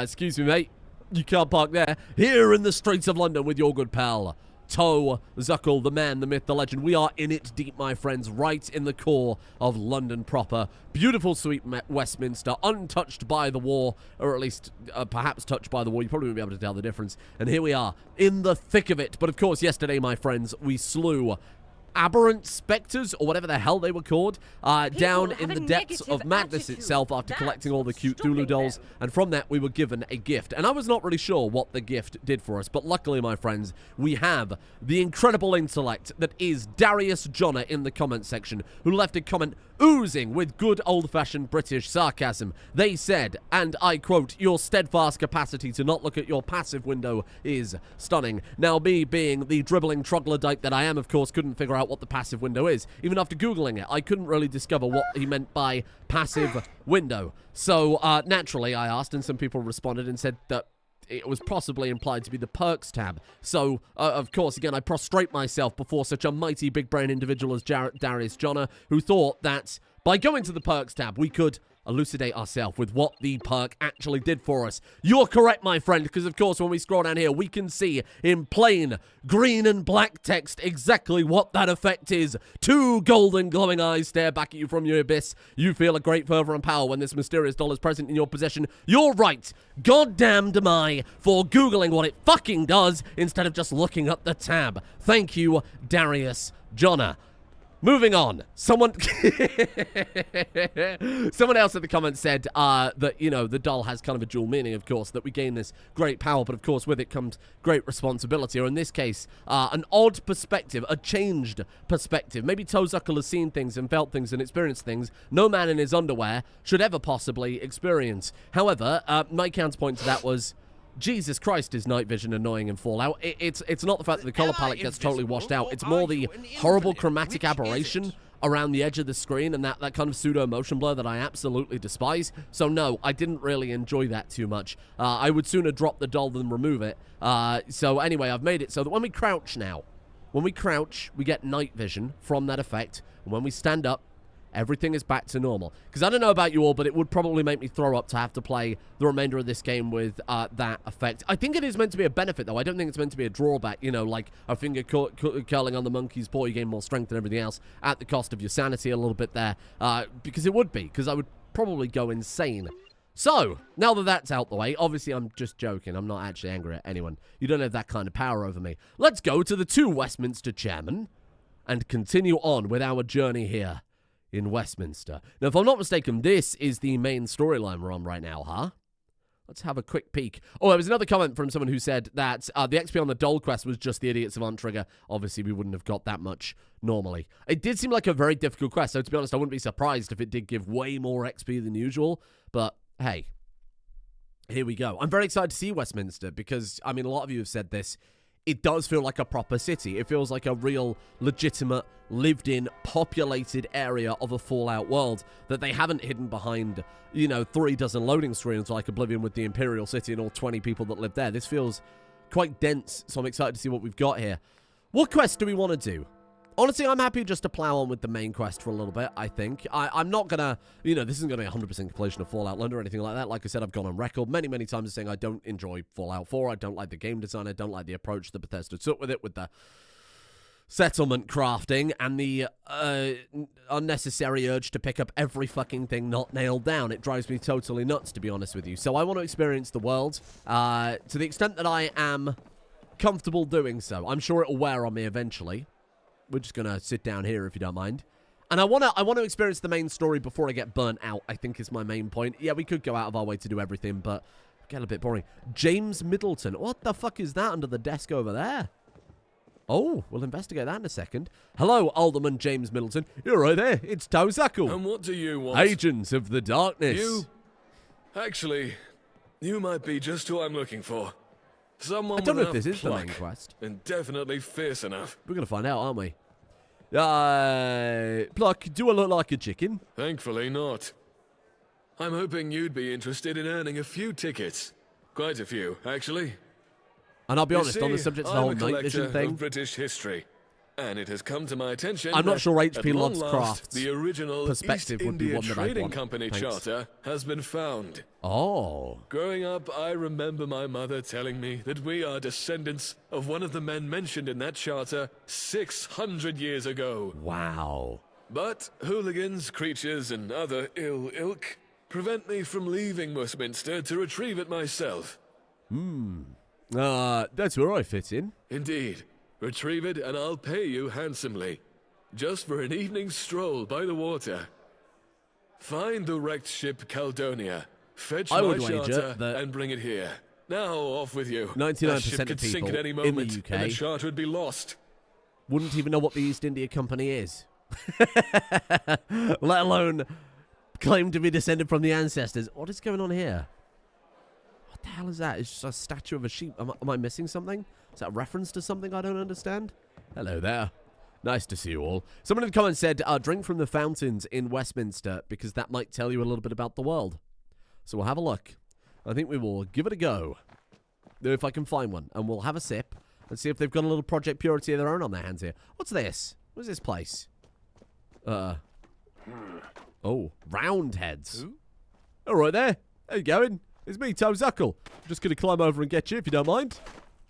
Excuse me, mate. You can't park there. Here in the streets of London with your good pal, Toe Zuckle, the man, the myth, the legend. We are in it deep, my friends, right in the core of London proper. Beautiful, sweet Westminster, untouched by the war, or at least perhaps touched by the war. You probably won't be able to tell the difference. And here we are, in the thick of it. But of course, yesterday, my friends, we slew aberrant spectres, or whatever the hell they were called, down in the depths of madness itself after collecting all the cute Thulu dolls, and from that we were given a gift. And I was not really sure what the gift did for us, but luckily, my friends, we have the incredible intellect that is Darius Jonner in the comment section, who left a comment oozing with good old-fashioned British sarcasm. They said, and I quote, "Your steadfast capacity to not look at your passive window is stunning." Now, me being the dribbling troglodyte that I am, of course, couldn't figure out what the passive window is. Even after Googling it, I couldn't really discover what he meant by passive window. So, naturally, I asked, and some people responded and said that it was possibly implied to be the perks tab. So, of course, again, I prostrate myself before such a mighty big brain individual as Darius Jonner, who thought that by going to the perks tab, we could elucidate ourselves with what the perk actually did for us. You're correct, my friend, because, of course, when we scroll down here, we can see in plain green and black text exactly what that effect is. Two golden glowing eyes stare back at you from your abyss. You feel a great fervor and power when this mysterious doll is present in your possession. You're right. Goddamned am I for Googling what it fucking does instead of just looking up the tab. Thank you, Darius Jonner. Moving on, someone else in the comments said that, you know, the doll has kind of a dual meaning, of course, that we gain this great power, but of course with it comes great responsibility, or in this case, an odd perspective, a changed perspective. Maybe Toe Zuckle has seen things and felt things and experienced things no man in his underwear should ever possibly experience. However, my counterpoint to that was, Jesus Christ, is night vision annoying in Fallout. It's not the fact that the color palette gets totally washed out. It's more the horrible chromatic aberration around the edge of the screen and that kind of pseudo motion blur that I absolutely despise. So no, I didn't really enjoy that too much. I would sooner drop the doll than remove it. So anyway, I've made it so that when we crouch now, we get night vision from that effect. And when we stand up, everything is back to normal. Because I don't know about you all, but it would probably make me throw up to have to play the remainder of this game with that effect. I think it is meant to be a benefit, though. I don't think it's meant to be a drawback, you know, like a finger curling on the monkey's paw, you gain more strength and everything else at the cost of your sanity a little bit there. Because it would be, because I would probably go insane. So, now that that's out the way, obviously I'm just joking. I'm not actually angry at anyone. You don't have that kind of power over me. Let's go to the 2 Westminster chairmen and continue on with our journey here in Westminster. Now, if I'm not mistaken, this is the main storyline we're on right now, huh? Let's have a quick peek. Oh, there was another comment from someone who said that the XP on the Doll quest was just the idiots of Trigger. Obviously, we wouldn't have got that much normally. It did seem like a very difficult quest, so to be honest, I wouldn't be surprised if it did give way more XP than usual. But, hey, here we go. I'm very excited to see Westminster because, I mean, a lot of you have said this. It does feel like a proper city. It feels like a real, legitimate, lived-in, populated area of a Fallout world that they haven't hidden behind, you know, 3 dozen loading screens like Oblivion with the Imperial City and all 20 people that live there. This feels quite dense, so I'm excited to see what we've got here. What quest do we want to do? Honestly, I'm happy just to plow on with the main quest for a little bit, I think. I'm not going to, you know, this isn't going to be 100% completion of Fallout London or anything like that. Like I said, I've gone on record many, many times saying I don't enjoy Fallout 4. I don't like the game design. I don't like the approach that Bethesda took with it, with the settlement crafting and the unnecessary urge to pick up every fucking thing not nailed down. It drives me totally nuts, to be honest with you. So I want to experience the world to the extent that I am comfortable doing so. I'm sure it'll wear on me eventually. We're just going to sit down here, if you don't mind. And I want to experience the main story before I get burnt out, I think is my main point. Yeah, we could go out of our way to do everything, but get a bit boring. James Middleton. What the fuck is that under the desk over there? Oh, we'll investigate that in a second. Hello, Alderman James Middleton. You're right there. It's Toe Zuckle. And what do you want? Agents of the Darkness. You? Actually, you might be just who I'm looking for. Someone I don't know if with this is the pluck main quest. and definitely fierce enough. We're going to find out, aren't we? Pluck, do I look like a chicken? Thankfully not. I'm hoping you'd be interested in earning a few tickets. Quite a few, actually. And I'll be You honest, see, on the subject of the I'm whole a night vision collector thing. of British history. and it has come to my attention I'm not that sure HP at long last, Lovecraft's the original East perspective would be India one that I'd Trading want. Company Thanks. charter has been found. Oh. Growing up, I remember my mother telling me that we are descendants of one of the men mentioned in that charter 600 years ago. Wow. But hooligans, creatures, and other ill ilk prevent me from leaving Westminster to retrieve it myself. That's where I fit in. Indeed. Retrieve it and I'll pay you handsomely. Just for an evening stroll by the water. Find the wrecked ship Caledonia. Fetch I my would wager charter that and bring it here. Now off with you. 99% That ship of could sink people at any in moment, the UK and the charter would be lost. wouldn't even know what the East India Company is. Let alone claim to be descended from the ancestors. What is going on here? What the hell is that? It's just a statue of a sheep. Am I missing something? Is that a reference to something I don't understand? Hello there. Nice to see you all. Someone in the comments said, drink from the fountains in Westminster because that might tell you a little bit about the world. So we'll have a look. I think we will give it a go. If I can find one. And we'll have a sip and see if they've got a little Project Purity of their own on their hands here. What's this? What's this place? Oh, Roundheads. All right there. How you going? It's me, Toe Zuckle. I'm just going to climb over and get you if you don't mind.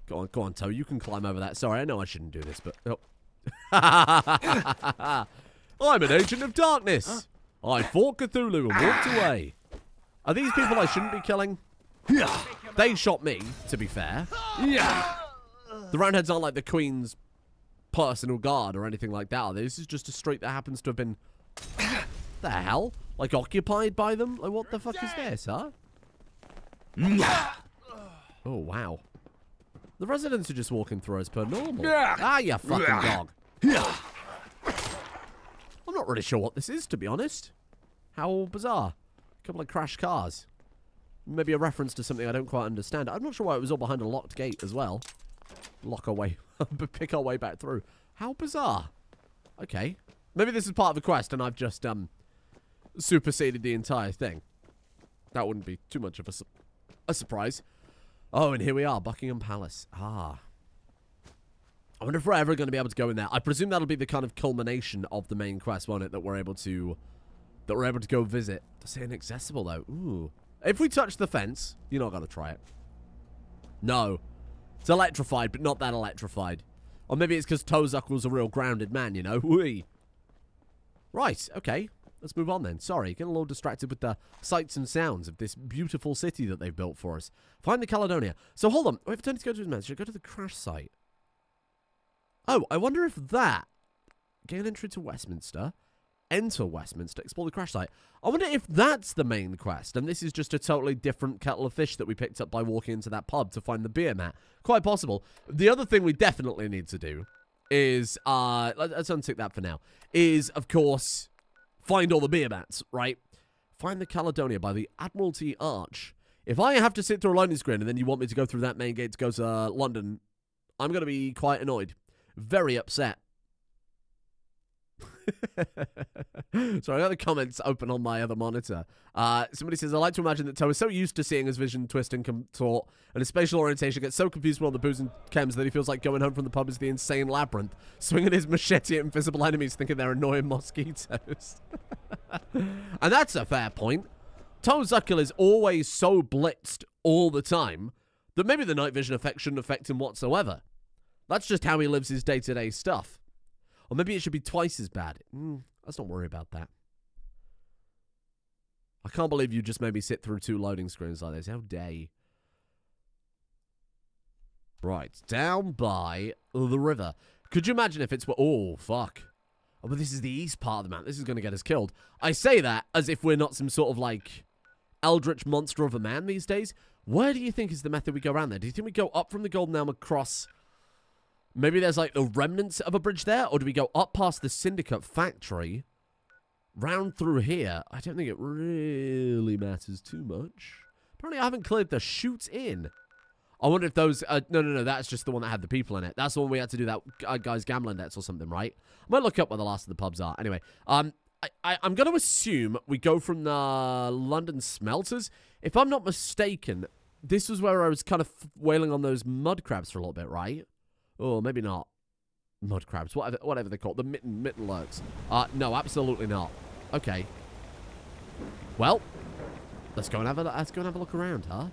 Go on, Toe. You can climb over that. Sorry, I know I shouldn't do this, but... Oh. I'm an agent of darkness. I fought Cthulhu and walked away. Are these people I shouldn't be killing? They shot me, to be fair. The Roundheads aren't like the Queen's personal guard or anything like that, are they? This is just a street that happens to have been... the hell? Like, occupied by them? Like, what the fuck is this, huh? Oh, wow. The residents are just walking through as per normal. Ah, you fucking dog. I'm not really sure what this is, to be honest. How bizarre. A couple of crashed cars. Maybe a reference to something I don't quite understand. I'm not sure why it was all behind a locked gate as well. Lock our way, pick our way back through. How bizarre. Okay. Maybe this is part of the quest and I've just, superseded the entire thing. That wouldn't be too much of a surprise. Oh, and here we are, Buckingham Palace. Ah. I wonder if we're ever going to be able to go in there. I presume that'll be the kind of culmination of the main quest, won't it? That we're able to go visit. To say inaccessible, though. Ooh. If we touch the fence, you're not going to try it. No. It's electrified, but not that electrified. Or maybe it's because Toe Zuckle's a real grounded man, you know? Whee. Right, okay. Let's move on then. Sorry, getting a little distracted with the sights and sounds of this beautiful city that they've built for us. Find the Caledonia. So hold on. We've turned to go to his mansion. Go to the crash site. Oh, I wonder if that... Gain entry to Westminster. Enter Westminster. Explore the crash site. I wonder if that's the main quest. And this is just a totally different kettle of fish that we picked up by walking into that pub to find the beer mat. Quite possible. The other thing we definitely need to do is... let's untick that for now. Is, of course... Find all the beer mats, right? Find the Caledonia by the Admiralty Arch. If I have to sit through a loading screen and then you want me to go through that main gate to go to London, I'm going to be quite annoyed. Very upset. Sorry, I got the comments open on my other monitor. Somebody says, I like to imagine that Toe is so used to seeing his vision twist and contort, and his spatial orientation gets so confused with all the booze and chems that he feels like going home from the pub is the insane labyrinth, swinging his machete at invisible enemies thinking they're annoying mosquitoes. And that's a fair point. Toe Zuckle is always so blitzed all the time that maybe the night vision effect shouldn't affect him whatsoever. That's just how he lives his day-to-day stuff. Or maybe it should be twice as bad. Let's not worry about that. I can't believe you just made me sit through 2 loading screens like this. How dare you? Right, down by the river. Could you imagine if it's... Oh, fuck. Oh, but this is the east part of the map. This is going to get us killed. I say that as if we're not some sort of, like, eldritch monster of a man these days. Where do you think is the method we go around there? Do you think we go up from the Golden Elm across... Maybe there's, like, the remnants of a bridge there? Or do we go up past the Syndicate factory, round through here? I don't think it really matters too much. Apparently, I haven't cleared the chute in. I wonder if those... No, that's just the one that had the people in it. That's the one we had to do that guy's gambling debts or something, right? I might look up where the last of the pubs are. Anyway, I'm going to assume we go from the London Smelters. If I'm not mistaken, this was where I was kind of wailing on those mud crabs for a little bit, right? Oh, maybe not. mud crabs, whatever they're called, the mitten lurks. No, absolutely not. Okay. Well, let's go and have a look around, huh?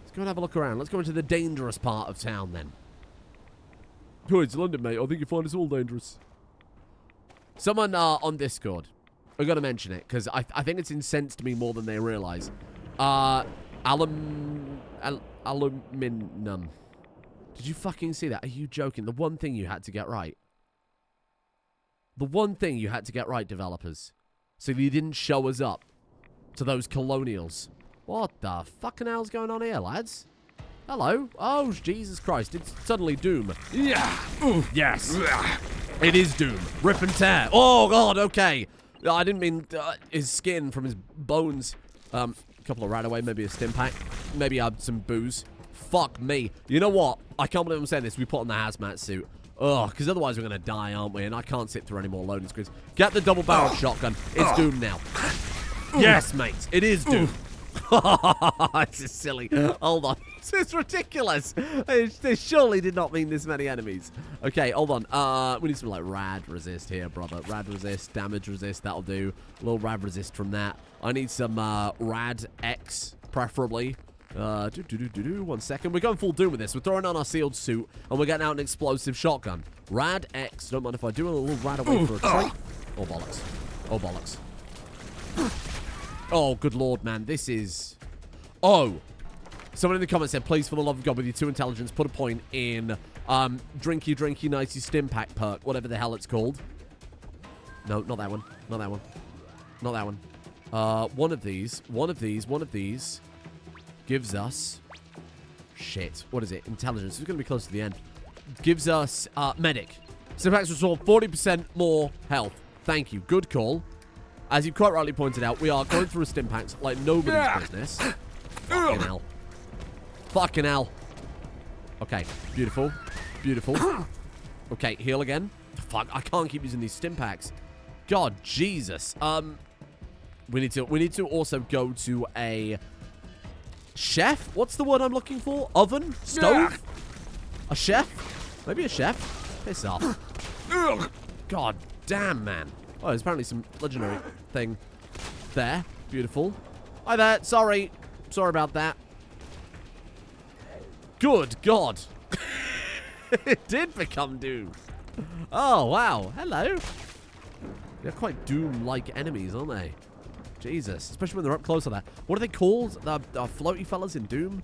Let's go and have a look around. Let's go into the dangerous part of town then. Oh, it's London, mate. I think you find us all dangerous. Someone on Discord, I gotta mention it because I think it's incensed me more than they realize. Aluminum. Did you fucking see that? Are you joking? The one thing you had to get right. The one thing you had to get right, developers. So you didn't show us up to those colonials. What the fucking hell's going on here, lads? Hello? Oh, Jesus Christ. It's suddenly Doom. Yeah. Ooh, yes. It is Doom. Rip and tear. Oh, God, okay. I didn't mean his skin from his bones. A couple of Radaway, maybe a stim pack. Maybe some booze. Fuck me. You know what? I can't believe I'm saying this. We put on the hazmat suit. Ugh, because otherwise we're going to die, aren't we? And I can't sit through any more loading screens. Get the double-barreled shotgun. It's Doom now. Yes, mate. It is Doom. This is silly. Hold on. This is ridiculous. They surely did not mean this many enemies. Okay, hold on. We need some, like, rad resist here, brother. Rad resist, damage resist. That'll do. A little rad resist from that. I need some rad X, preferably. 1 second. We're going full Doom with this. We're throwing on our sealed suit, and we're getting out an explosive shotgun. Rad X. Don't mind if I do a little rad away for a treat. Oh, bollocks. Oh, bollocks. Oh, good lord, man. This is... Oh. Someone in the comments said, please, for the love of God, with your 2 intelligence, put a point in drinky nicey stim pack perk, whatever the hell it's called. No, not that one. Not that one. Not that one. One of these gives us... Shit. What is it? Intelligence. It's going to be close to the end. Gives us medic. Stim packs restore 40% more health. Thank you. Good call. As you quite rightly pointed out, we are going through a stim packs like nobody's business. Fucking hell. Fucking hell. Okay. Beautiful. Beautiful. Okay. Heal again. Fuck. I can't keep using these stim packs. God, Jesus. We need to also go to a chef. What's the word I'm looking for? Oven? Stove? A chef? Maybe a chef? Piss off. God damn, man. Oh, there's apparently some legendary thing there. Beautiful. Hi there. Sorry. Sorry about that. Good God. It did become Doom. Oh, wow. Hello. They're quite Doom-like enemies, aren't they? Jesus. Especially when they're up close like that. What are they called? The floaty fellas in Doom?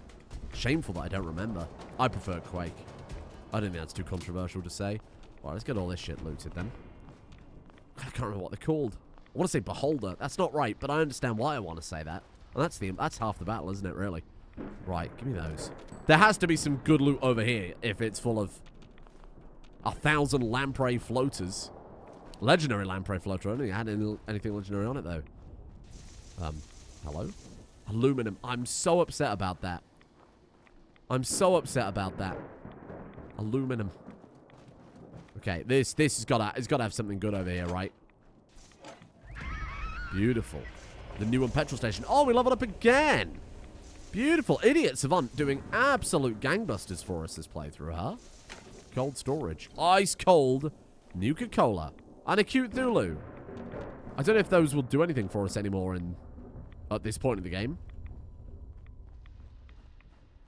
Shameful that I don't remember. I prefer Quake. I don't think that's too controversial to say. All right, let's get all this shit looted then. I can't remember what they're called. I want to say Beholder. That's not right, but I understand why I want to say that. And that's half the battle, isn't it, really? Right, give me those. There has to be some good loot over here if it's full of 1,000 lamprey floaters. Legendary lamprey floater. I don't think I had anything legendary on it, though. Hello? Aluminum. I'm so upset about that. I'm so upset about that. Aluminum. Okay, this has got to have something good over here, right? Beautiful. The new one petrol station. Oh, we leveled up again. Beautiful. Idiot Savant doing absolute gangbusters for us this playthrough, huh? Cold storage. Ice cold Nuka-Cola. And a cute Thulu. I don't know if those will do anything for us anymore at this point in the game.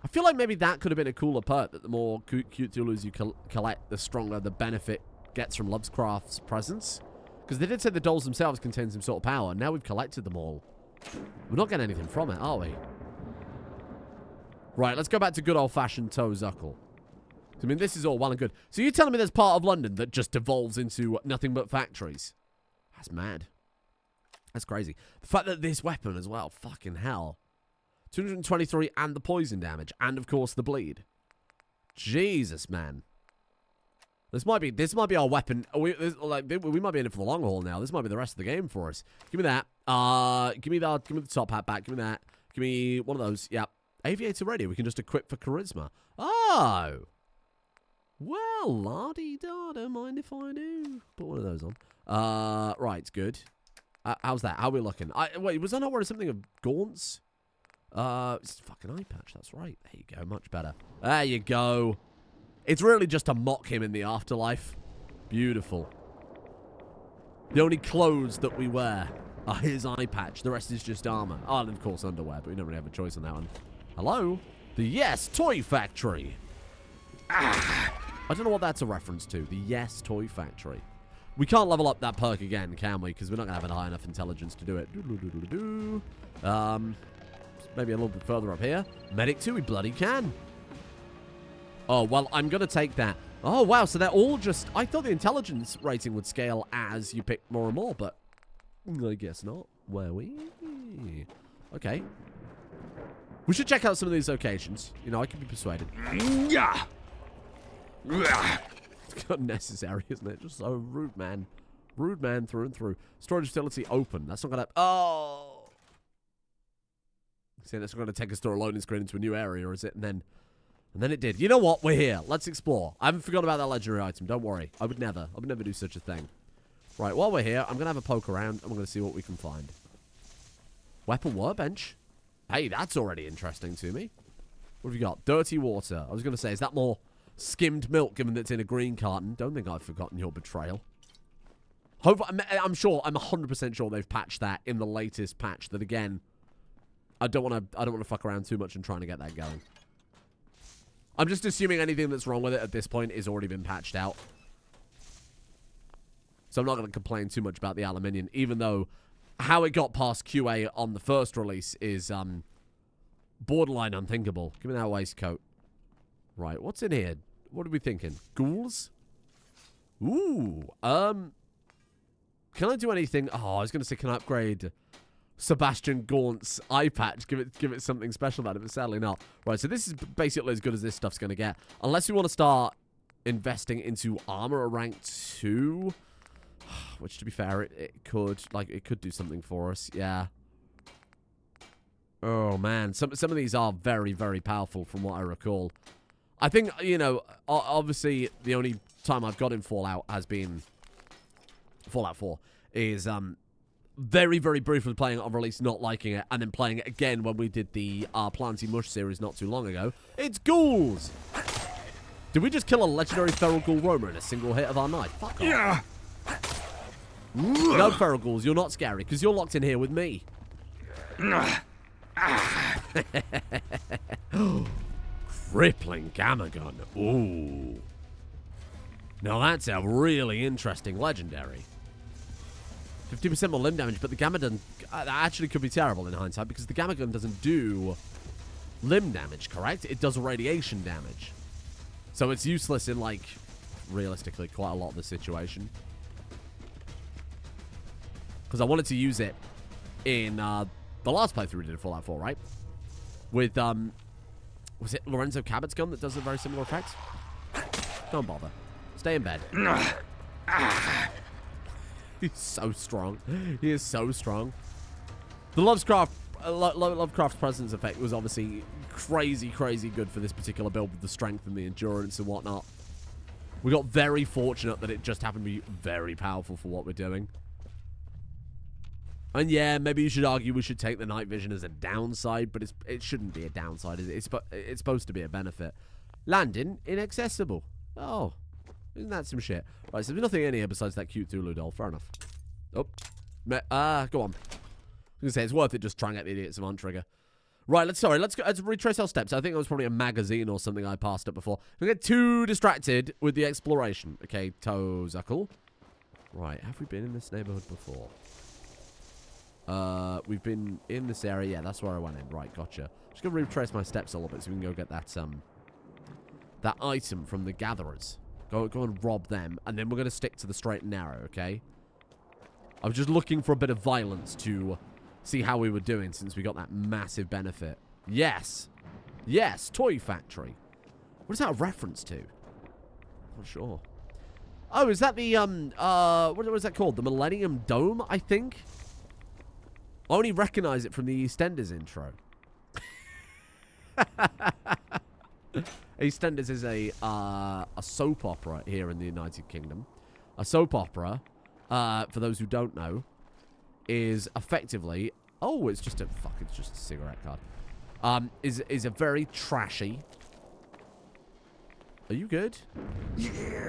I feel like maybe that could have been a cooler perk, that the more cute Thulus you collect, the stronger the benefit gets from Lovecraft's presence. Because they did say the dolls themselves contain some sort of power. Now we've collected them all. We're not getting anything from it, are we? Right, let's go back to good old-fashioned Toe Zuckle. I mean, this is all well and good. So you're telling me there's part of London that just devolves into nothing but factories? That's mad. That's crazy. The fact that this weapon as well, fucking hell. 223 and the poison damage. And, of course, the bleed. Jesus, man. This might be our weapon. We might be in it for the long haul now. This might be the rest of the game for us. Give me that. Give me the top hat back. Give me that. Give me one of those. Yep. Aviator ready. We can just equip for charisma. Oh. Well, la-di-da, don't mind if I do. Put one of those on. Right, good. How's that? How are we looking? Wait, was I not wearing something of Gaunt's? It's a fucking eye patch, that's right. There you go, much better. There you go. It's really just to mock him in the afterlife. Beautiful. The only clothes that we wear are his eye patch. The rest is just armor. Oh, and of course underwear, but we don't really have a choice on that one. Hello? The Yes Toy Factory. I don't know what that's a reference to. The Yes Toy Factory. We can't level up that perk again, can we? Because we're not going to have a high enough intelligence to do it. Maybe a little bit further up here. Medic 2, we bloody can. Oh, well, I'm going to take that. Oh, wow, so they're all just... I thought the intelligence rating would scale as you pick more and more, but I guess not. Where we? Okay. We should check out some of these locations. You know, I can be persuaded. Yeah. It's unnecessary, isn't it? Just so rude, man. Rude man through and through. Storage facility open. That's not going to... Oh! See, that's not going to take us to a loading screen into a new area, is it? And then it did. You know what? We're here. Let's explore. I haven't forgotten about that legendary item. Don't worry. I would never do such a thing. Right, while we're here, I'm going to have a poke around, and we're going to see what we can find. Weapon workbench? Hey, that's already interesting to me. What have you got? Dirty water. I was going to say, is that more skimmed milk, given that it's in a green carton? Don't think I've forgotten your betrayal. I'm sure, I'm 100% sure they've patched that in the latest patch. That again, I don't want to fuck around too much and trying to get that going. I'm just assuming anything that's wrong with it at this point is already been patched out. So I'm not going to complain too much about the aluminium, even though how it got past QA on the first release is borderline unthinkable. Give me that waistcoat. Right, what's in here? What are we thinking? Ghouls? Ooh, can I do anything? Oh, I was going to say, can I upgrade Sebastian Gaunt's eye patch? Give it something special about it, but sadly not. Right, so this is basically as good as this stuff's going to get. Unless we want to start investing into armor at rank 2. Which, to be fair, it could do something for us. Yeah. Oh, man. Some of these are very, very powerful from what I recall. I think, you know, obviously the only time I've got in Fallout has been Fallout 4. Is very, very briefly playing it on release, not liking it, and then playing it again when we did the Planty Mush series not too long ago. It's ghouls! Did we just kill a legendary feral ghoul roamer in a single hit of our knife? Fuck off. Yeah. No feral ghouls, you're not scary, because you're locked in here with me. Crippling gamma gun. Ooh. Now that's a really interesting legendary. 50% more limb damage, but the gamma gun actually could be terrible in hindsight, because the gamma gun doesn't do limb damage, correct? It does radiation damage. So it's useless in, like, realistically, quite a lot of the situation. Because I wanted to use it in the last playthrough we did in Fallout 4, right? With, was it Lorenzo Cabot's gun that does a very similar effect? Don't bother. Stay in bed. He's so strong. He is so strong. The Lovecraft presence effect was obviously crazy, crazy good for this particular build with the strength and the endurance and whatnot. We got very fortunate that it just happened to be very powerful for what we're doing. And yeah, maybe you should argue we should take the night vision as a downside, but it shouldn't be a downside. It's supposed to be a benefit. Landing inaccessible. Oh, isn't that some shit? Right, so there's nothing in here besides that cute Thulu doll. Fair enough. Oh, go on. I was gonna say it's worth it just trying to get the idiots of on trigger. Right, let's retrace our steps. I think it was probably a magazine or something I passed up before. We get too distracted with the exploration. Okay, Toe Zuckle. Right, have we been in this neighborhood before? We've been in this area. Yeah, that's where I went in. Right, gotcha. Just gonna retrace my steps a little bit so we can go get that item from the gatherers. Go and rob them, and then we're gonna stick to the straight and narrow. Okay. I was just looking for a bit of violence to see how we were doing since we got that massive benefit. Yes, yes, toy factory. What is that a reference to? Not sure. Oh, is that the what was that called? The Millennium Dome, I think. I only recognize it from the EastEnders intro. EastEnders is a soap opera here in the United Kingdom. A soap opera, for those who don't know, is effectively... Oh, it's just a cigarette card. Is a very trashy Are you good?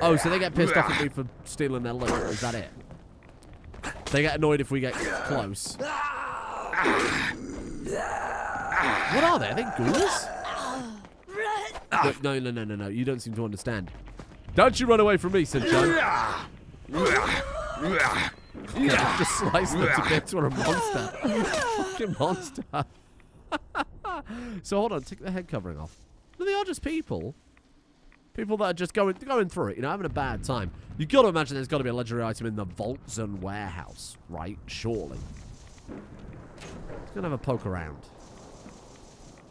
Oh, so they get pissed off at me for stealing their loot. Is that it? They get annoyed if we get close. What are they? Are they ghouls? No. You don't seem to understand. Don't you run away from me, Sunshine. Just slice them to bits. What a monster. Fucking monster. So hold on, take the head covering off. No, they are just people. People that are just going through it, having a bad time. You've got to imagine there's got to be a legendary item in the Vaulzon Warehouse, right? Surely. Let's go and have a poke around.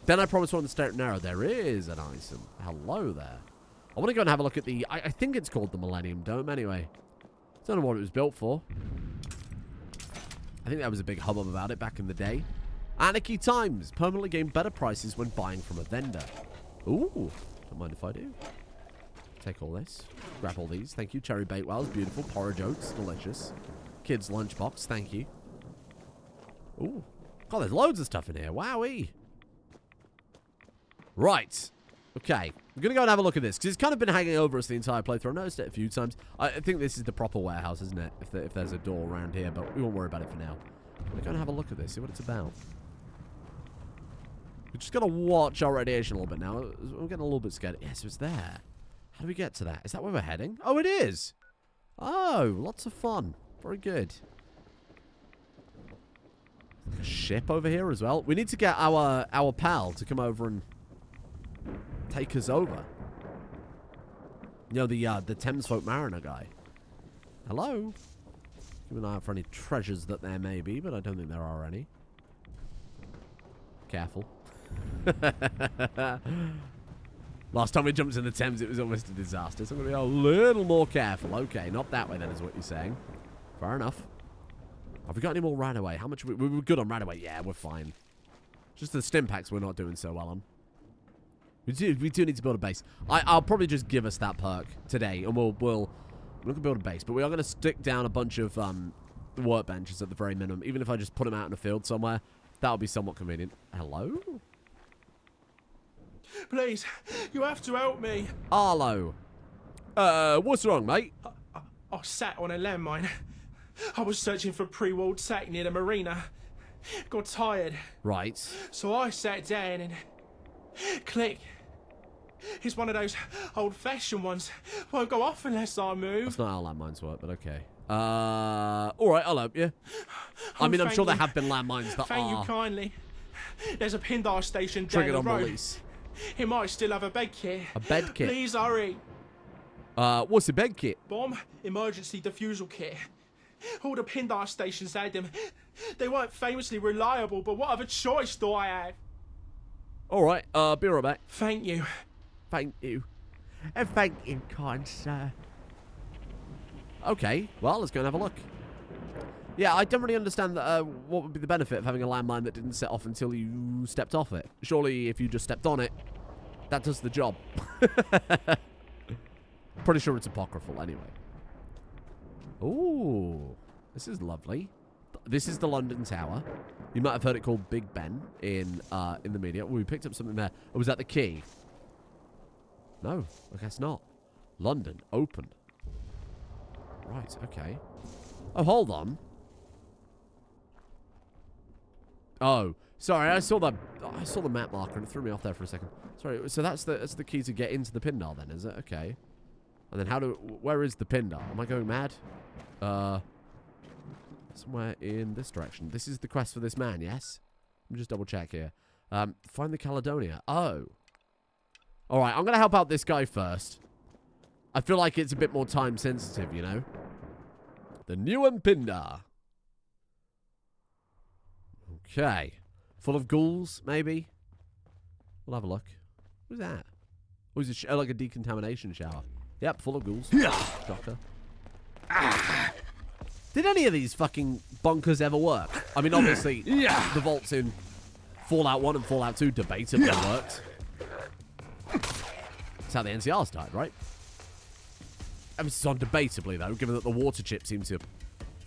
Then I promise on the straight and narrow, there is an item. Hello there. I want to go and have a look at the... I think it's called the Millennium Dome, anyway. Don't know what it was built for. I think there was a big hubbub about it back in the day. Anarchy Times. Permanently gain better prices when buying from a vendor. Ooh. Don't mind if I do. Take all this. Grab all these. Thank you. Cherry bait wells. Beautiful. Porridge oats. Delicious. Kids lunchbox. Thank you. Ooh. God, there's loads of stuff in here. Wowee. Right. Okay. I'm going to go and have a look at this, because it's kind of been hanging over us the entire playthrough. I noticed it a few times. I think this is the proper warehouse, isn't it? If there's a door around here, but we won't worry about it for now. I'm going to go and have a look at this, see what it's about. We're just going to watch our radiation a little bit now. I'm getting a little bit scared. Yes, it's there. How do we get to that? Is that where we're heading? Oh, it is. Oh, lots of fun. Very good. Like a ship over here as well. We need to get our pal to come over and take us over. The Thames Folk Mariner guy. Hello. Keep an eye out for any treasures that there may be, but I don't think there are any. Careful. Last time we jumped in the Thames, it was almost a disaster. So I'm going to be a little more careful. Okay, not that way then is what you're saying. Fair enough. Have we got any more right away? How much we were good on right away? Yeah, we're fine. Just the stim packs we're not doing so well on. We do need to build a base. I'll probably just give us that perk today, and we're not going to build a base, but we are going to stick down a bunch of workbenches at the very minimum. Even if I just put them out in a field somewhere, that would be somewhat convenient. Hello? Please, you have to help me. Arlo. What's wrong, mate? I sat on a landmine. I was searching for pre-walled sack near the marina. Got tired. Right. So I sat down and... click. It's one of those old-fashioned ones. Won't go off unless I move. That's not how landmines work, but okay. Alright, I'll help you. I mean, I'm sure there have been landmines that Thank you kindly. There's a Pindar Station down triggered the on road. release. It might still have a bed kit. A bed kit? Please hurry. What's a bed kit? Bomb emergency defusal kit. All the Pindar stations had them. They weren't famously reliable, but what other choice do I have? Alright, be right back. Thank you. Thank you. And thank you, kind sir. Okay, well, let's go and have a look. Yeah, I don't really understand what would be the benefit of having a landmine that didn't set off until you stepped off it. Surely, if you just stepped on it, that does the job. Pretty sure it's apocryphal, anyway. Ooh, this is lovely. This is the London Tower. You might have heard it called Big Ben in the media. Ooh, we picked up something there. Oh, was that the key? No, I guess not. London, open. Right, okay. Oh, hold on. Oh, sorry, I saw the map marker and it threw me off there for a second. Sorry, so that's the key to get into the Pindar then, is it? Okay. And then where is the Pindar? Am I going mad? Somewhere in this direction. This is the quest for this man, yes? Let me just double check here. Find the Caledonia. Oh. Alright, I'm going to help out this guy first. I feel like it's a bit more time sensitive, you know? The Newen Pindar. Okay. Full of ghouls, maybe? We'll have a look. What's that? Oh, is it like a decontamination shower? Yep, full of ghouls. Shocker. Did any of these fucking bunkers ever work? I mean, obviously, the vaults in Fallout 1 and Fallout 2 debatably worked. That's how the NCRs died, right? Emphasis on debatably, though, given that the water chip seems to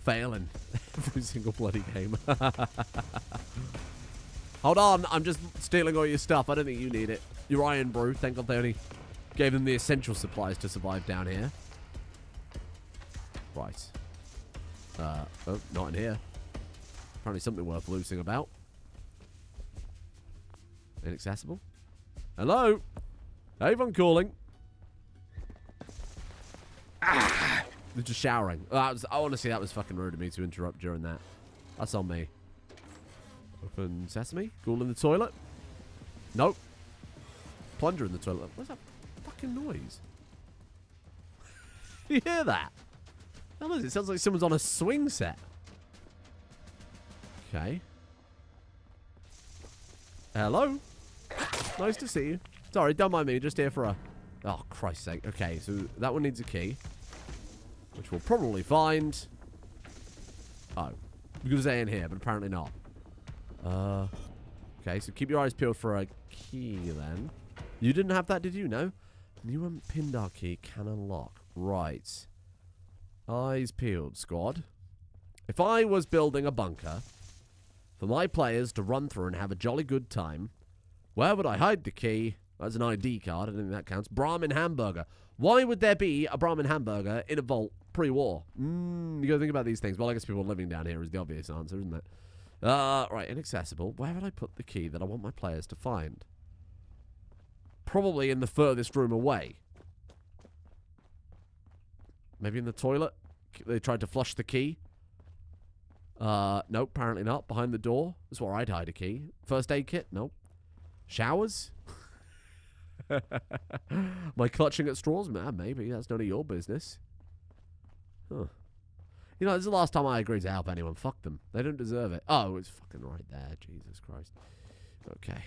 fail in every single bloody game. Hold on, I'm just stealing all your stuff. I don't think you need it. Your iron brew, thank God they only Gave them the essential supplies to survive down here. Right. Oh, not in here. Apparently something worth losing about. Inaccessible. Hello? Avon calling. They're just showering. Honestly, that was fucking rude of me to interrupt during that. That's on me. Open sesame. Cool in the toilet. Nope. Plunger in the toilet. What's that fucking noise? You hear that? Hell is it? It sounds like someone's on a swing set. Okay. Hello? Nice to see you. Sorry, don't mind me. Just here for a... Oh, Christ's sake. Okay, so that one needs a key. Which we'll probably find. Oh. We're going to say in here, but apparently not. Okay, so keep your eyes peeled for a key then. You didn't have that, did you? No? New Pindar key can unlock. Right. Eyes peeled, squad. If I was building a bunker for my players to run through and have a jolly good time, where would I hide the key? That's an ID card. I don't think that counts. Brahmin hamburger. Why would there be a Brahmin hamburger in a vault pre-war? You gotta think about these things. Well, I guess people living down here is the obvious answer, isn't it? Right, inaccessible. Where would I put the key that I want my players to find? Probably in the furthest room away. Maybe in the toilet? They tried to flush the key. Nope, apparently not. Behind the door. That's where I'd hide a key. First aid kit? Nope. Showers? Am I clutching at straws? Man, maybe. That's none of your business. Huh. You know, this is the last time I agreed to help anyone. Fuck them. They don't deserve it. Oh, it's fucking right there. Jesus Christ. Okay.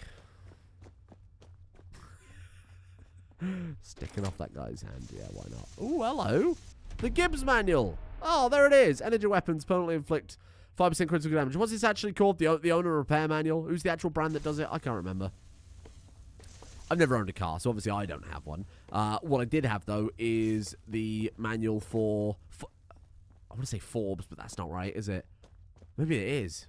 Sticking off that guy's hand. Yeah, why not? Ooh, hello. The Gibbs manual. Oh, there it is. Energy weapons permanently inflict 5% critical damage. What's this actually called? The owner repair manual? Who's the actual brand that does it? I can't remember. I've never owned a car, so obviously I don't have one. What I did have, though, is the manual for I want to say Forbes, but that's not right, is it? Maybe it is.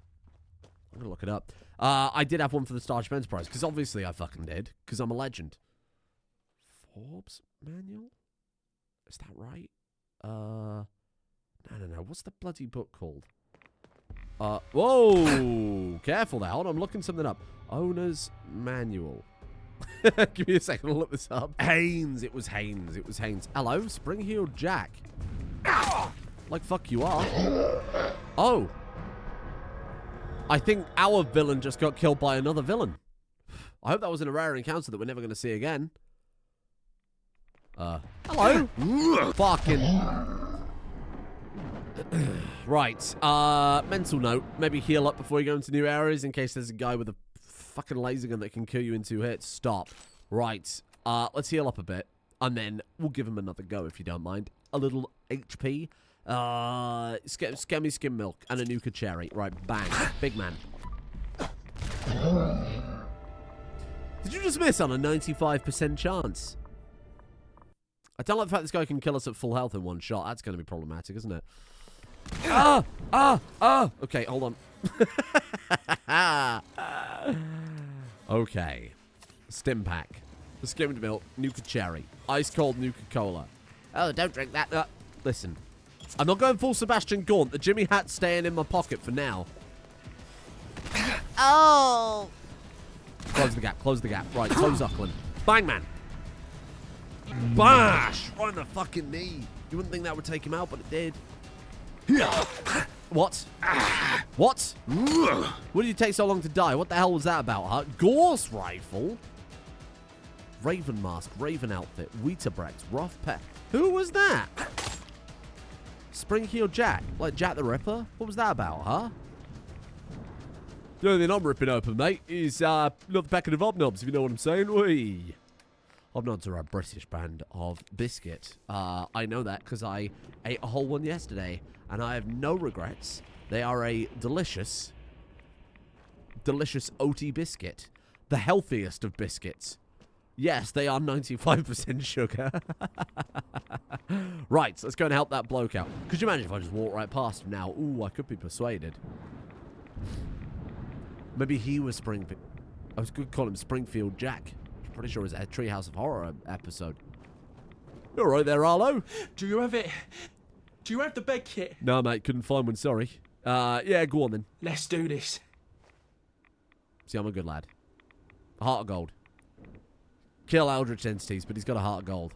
I'm going to look it up. I did have one for the Starship Enterprise, because obviously I fucking did, because I'm a legend. Forbes manual? Is that right? No. What's the bloody book called? Whoa! Careful there. Hold on, I'm looking something up. Owner's manual. Give me a second, I'll look this up. Haynes. It was Haynes. It was Haynes. Hello, Spring-Heeled Jack. Like fuck you are. Oh. I think our villain just got killed by another villain. I hope that wasn't a rare encounter that we're never going to see again. Hello. Fucking. Right. Mental note. Maybe heal up before you go into new areas in case there's a guy with a fucking laser gun that can kill you in 2 hits. Stop. Right. Let's heal up a bit. And then we'll give him another go if you don't mind. A little HP. Scammy skim milk and a nuka cherry. Right, bang. Big man. Did you just miss on a 95% chance? I don't like the fact this guy can kill us at full health in one shot. That's going to be problematic, isn't it? Okay, hold on. Okay. Stim pack. Skimmed milk. Nuka cherry. Ice cold Nuka Cola. Oh, don't drink that. Listen. I'm not going full Sebastian Gaunt. The Jimmy hat's staying in my pocket for now. Oh! Close the gap. Close the gap. Right, Toe Zuckle. Bang, man. Bash! Right in the fucking knee. You wouldn't think that would take him out, but it did. What? What? What did you take so long to die? What the hell was that about, huh? Gorse rifle? Raven mask, Raven outfit, Weetabrex, rough pet. Who was that? Spring-Heeled Jack? Like Jack the Ripper? What was that about, huh? The only thing I'm ripping open, mate, is another packet of Obnobs, if you know what I'm saying. Whee! Obnobs are a British brand of biscuit. I know that because I ate a whole one yesterday, and I have no regrets. They are a delicious, delicious oaty biscuit. The healthiest of biscuits. Yes, they are 95% sugar. Right, let's go and help that bloke out. Could you imagine if I just walked right past him now? Ooh, I could be persuaded. Maybe he was Springfield. I was going to call him Springfield Jack. Pretty sure it's a Treehouse of Horror episode. You all right there, Arlo? Do you have it? Do you have the bed kit? No, mate, couldn't find one, sorry. Yeah, go on then. Let's do this. See, I'm a good lad. A heart of gold. Kill eldritch entities, but he's got a heart of gold.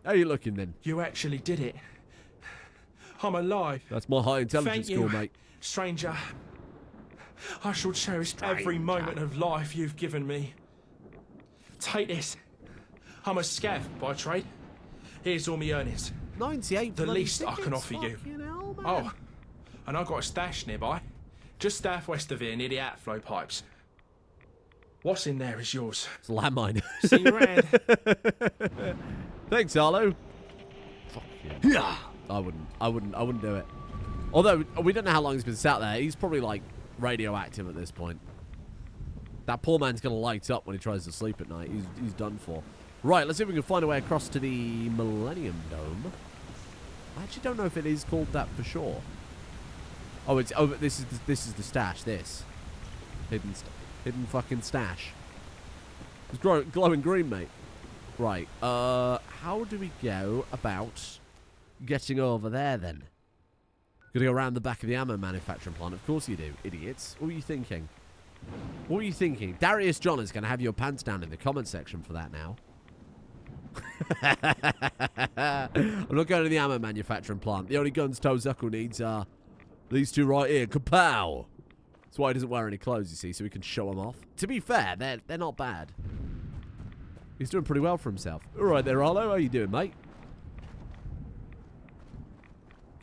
How are you looking then? You actually did it. I'm alive. That's my high intelligence Thank you, score, mate. stranger. I shall cherish every moment of life you've given me. Take this. I'm a scav by trade. Here's all my earnings. 98 The bloody least I can tickets, offer you. fucking hell, man. Oh, and I've got a stash nearby. Just southwest of here near the outflow pipes. What's in there is yours. It's a landmine. See you around. Thanks, Arlo. Fuck yeah. I wouldn't do it. Although, we don't know how long he's been sat there. He's probably, like, radioactive at this point. That poor man's going to light up when he tries to sleep at night. He's done for. Right, let's see if we can find a way across to the Millennium Dome. I actually don't know if it is called that for sure. Oh, it's over. This is the stash. This hidden fucking stash. It's glowing green, mate. Right. How do we go about getting over there then? Gotta go around the back of the ammo manufacturing plant. Of course you do, idiots. What were you thinking? What were you thinking? Darius John is going to have your pants down in the comment section for that now. I'm not going to the ammo manufacturing plant. The only guns Toe Zuckle needs are these two right here. Kapow! That's why he doesn't wear any clothes, you see, so we can show them off. To be fair, they're not bad. He's doing pretty well for himself. All right there, Arlo. How you doing, mate?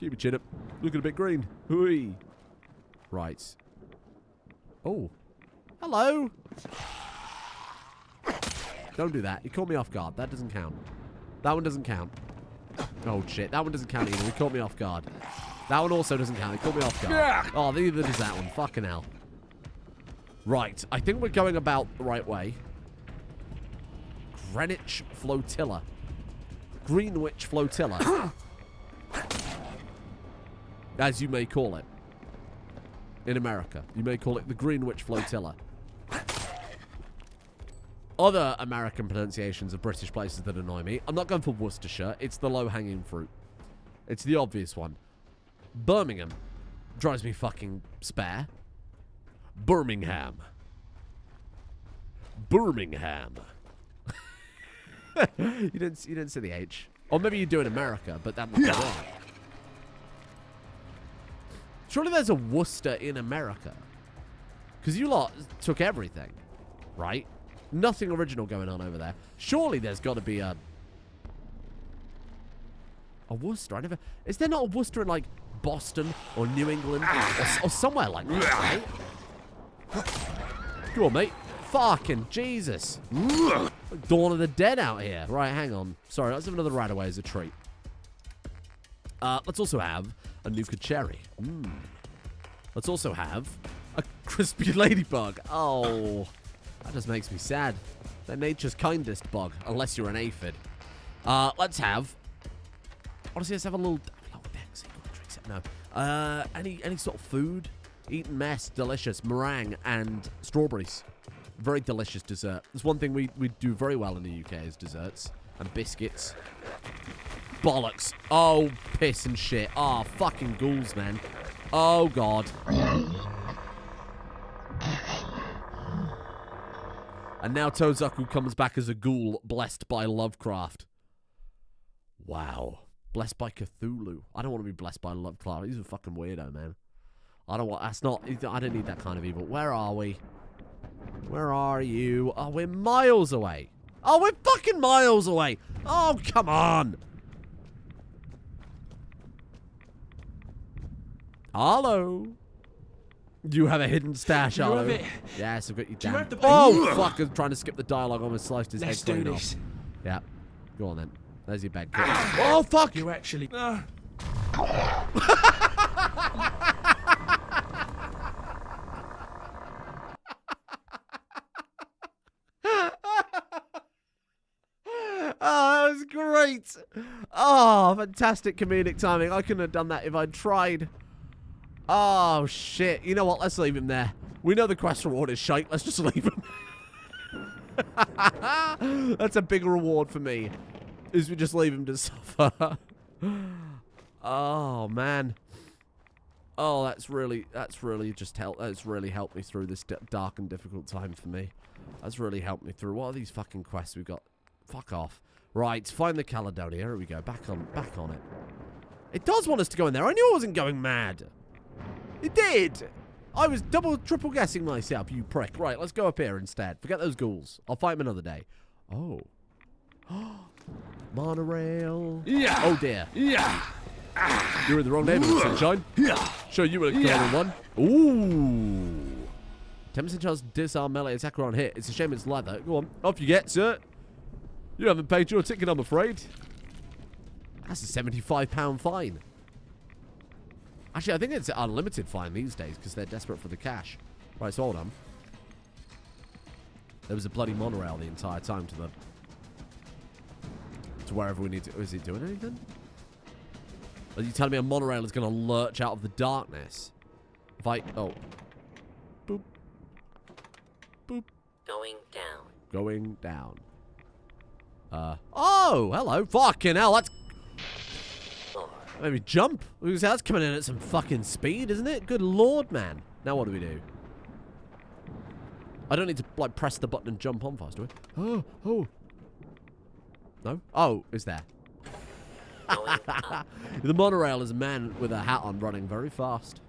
Keep your chin up. Looking a bit green. Hooey. Right. Oh. Hello. Don't do that. He caught me off guard. That doesn't count. That one doesn't count. Oh, shit. That one doesn't count either. He caught me off guard. That one also doesn't count. He caught me off guard. Oh, neither does that one. Fucking hell. Right. I think we're going about the right way. Greenwich Flotilla. Greenwich Flotilla. As you may call it. In America. You may call it the Greenwich Flotilla. Other American pronunciations of British places that annoy me. I'm not going for Worcestershire. It's the low-hanging fruit. It's the obvious one. Birmingham drives me fucking spare. Birmingham. Birmingham. You didn't say the H. Or maybe you do in America, but that might be wrong. Surely there's a Worcester in America. Because you lot took everything, right? Nothing original going on over there. Surely there's got to be a Worcester. Is there not a Worcester in, like, Boston or New England or somewhere like that, right? Go on, mate. Fucking Jesus. Dawn of the Dead out here. Right, hang on. Sorry, let's have another Radaway as a treat. Let's also have a Nuka Cherry. Let's also have a crispy ladybug. Oh, that just makes me sad. They're nature's kindest bug, unless you're an aphid. Let's have... Honestly, let's have a little... No. Any sort of food? Eaten mess, delicious. Meringue and strawberries. Very delicious dessert. There's one thing we do very well in the UK is desserts. And biscuits. Bollocks. Oh, piss and shit. Oh, fucking ghouls, man. Oh, God. And now Toe Zuckle comes back as a ghoul blessed by Lovecraft. Wow. Blessed by Cthulhu. I don't want to be blessed by Lovecraft. He's a fucking weirdo, man. I don't want... That's not... I don't need that kind of evil. Where are we? Where are you? Oh, we're miles away. Oh, we're fucking miles away. Oh, come on. Hello. You have a hidden stash, Arlo. You have it. Yes, I've got you Do you down. have the... Oh, fuck. I'm trying to skip the dialogue. I almost sliced his Let's head do clean this. off. Yeah. Go on, then. There's your bed. Oh, fuck. You actually... Oh, that was great. Oh, fantastic comedic timing. I couldn't have done that if I'd tried. Oh, shit. You know what? Let's leave him there. We know the quest reward is shite. Let's just leave him. That's a big reward for me. Is we just leave him to suffer. Oh man. Oh, that's really just helped. That's really helped me through this dark and difficult time for me. That's really helped me through. What are these fucking quests we've got? Fuck off. Right, find the Caledonia. Here we go. Back on it. It does want us to go in there. I knew I wasn't going mad. It did. I was triple guessing myself, you prick. Right, let's go up here instead. Forget those ghouls. I'll fight them another day. Oh. Monorail. Yeah. Oh dear. Yeah. You're in the wrong neighborhood, sunshine. Yeah. Show you a common one. Ooh. 10% chance to disarm melee attacker on hit. It's a shame it's leather. Go on. Off you get, sir. You haven't paid your ticket, I'm afraid. That's a £75 fine. Actually, I think it's an unlimited fine these days because they're desperate for the cash. Right, so hold on. There was a bloody monorail the entire time to wherever we need to... Is it doing anything? Are you telling me a monorail is going to lurch out of the darkness? If I... Oh. Boop. Boop. Going down. Going down. Oh, hello. Fucking hell, that's... Maybe jump. That's coming in at some fucking speed, isn't it? Good lord, man. Now what do we do? I don't need to, like, press the button and jump on fast, do I? Oh, oh. No? Oh, is there? The monorail is a man with a hat on running very fast.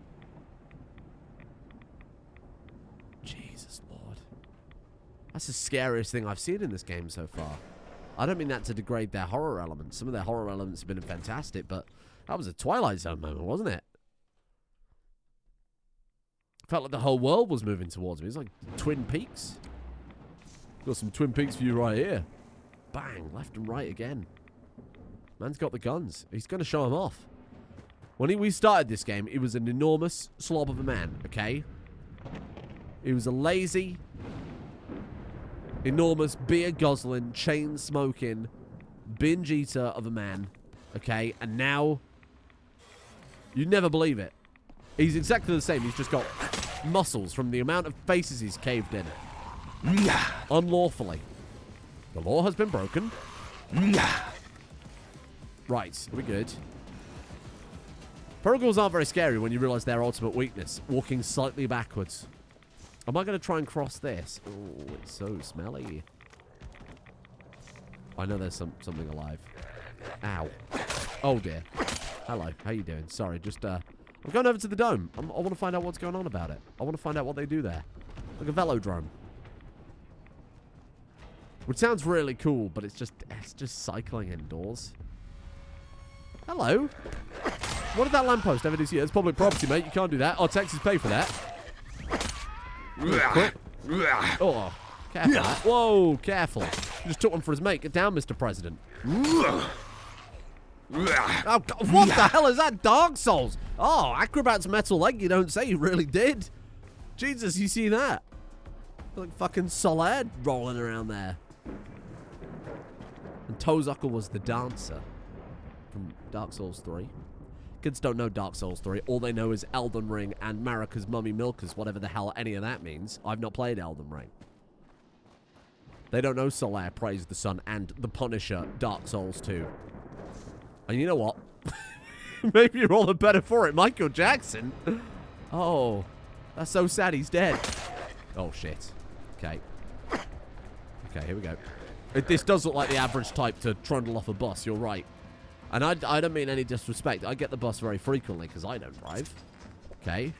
Jesus Lord. That's the scariest thing I've seen in this game so far. I don't mean that to degrade their horror elements. Some of their horror elements have been fantastic, but that was a Twilight Zone moment, wasn't it? Felt like the whole world was moving towards me. It's like Twin Peaks. Got some Twin Peaks for you right here. Bang, left and right again. Man's got the guns. He's going to show them off. When we started this game, he was an enormous slob of a man, okay? He was a lazy, enormous beer-guzzling, chain-smoking, binge-eater of a man, okay? And now, you'd never believe it. He's exactly the same. He's just got muscles from the amount of faces he's caved in. Unlawfully. The law has been broken. Right, are we good? Protocols aren't very scary when you realise their ultimate weakness. Walking slightly backwards. Am I going to try and cross this? Oh, it's so smelly. I know there's something alive. Ow. Oh dear. Hello, how you doing? Sorry, just, I'm going over to the dome. I want to find out what's going on about it. I want to find out what they do there. Like a velodrome. Which sounds really cool, but it's just cycling indoors. Hello. What did that lamppost ever do to you? It's public property, mate. You can't do that. Oh, taxes pay for that. Quick. Oh, careful. Whoa, careful. You just took one for his mate. Get down, Mr. President. Oh, God, what the hell is that? Dark Souls. Oh, Acrobat's metal leg, you don't say. You really did. Jesus, you see that? Like fucking Solad rolling around there. And Toe Zuckle was the dancer from Dark Souls 3. Kids don't know Dark Souls 3. All they know is Elden Ring and Marika's Mummy Milkers, whatever the hell any of that means. I've not played Elden Ring. They don't know Solaire, Praise the Sun, and The Punisher, Dark Souls 2. And you know what? Maybe you're all the better for it. Michael Jackson? Oh, that's so sad he's dead. Oh, shit. Okay. Okay, here we go. This does look like the average type to trundle off a bus, you're right. And I don't mean any disrespect. I get the bus very frequently because I don't drive. Okay?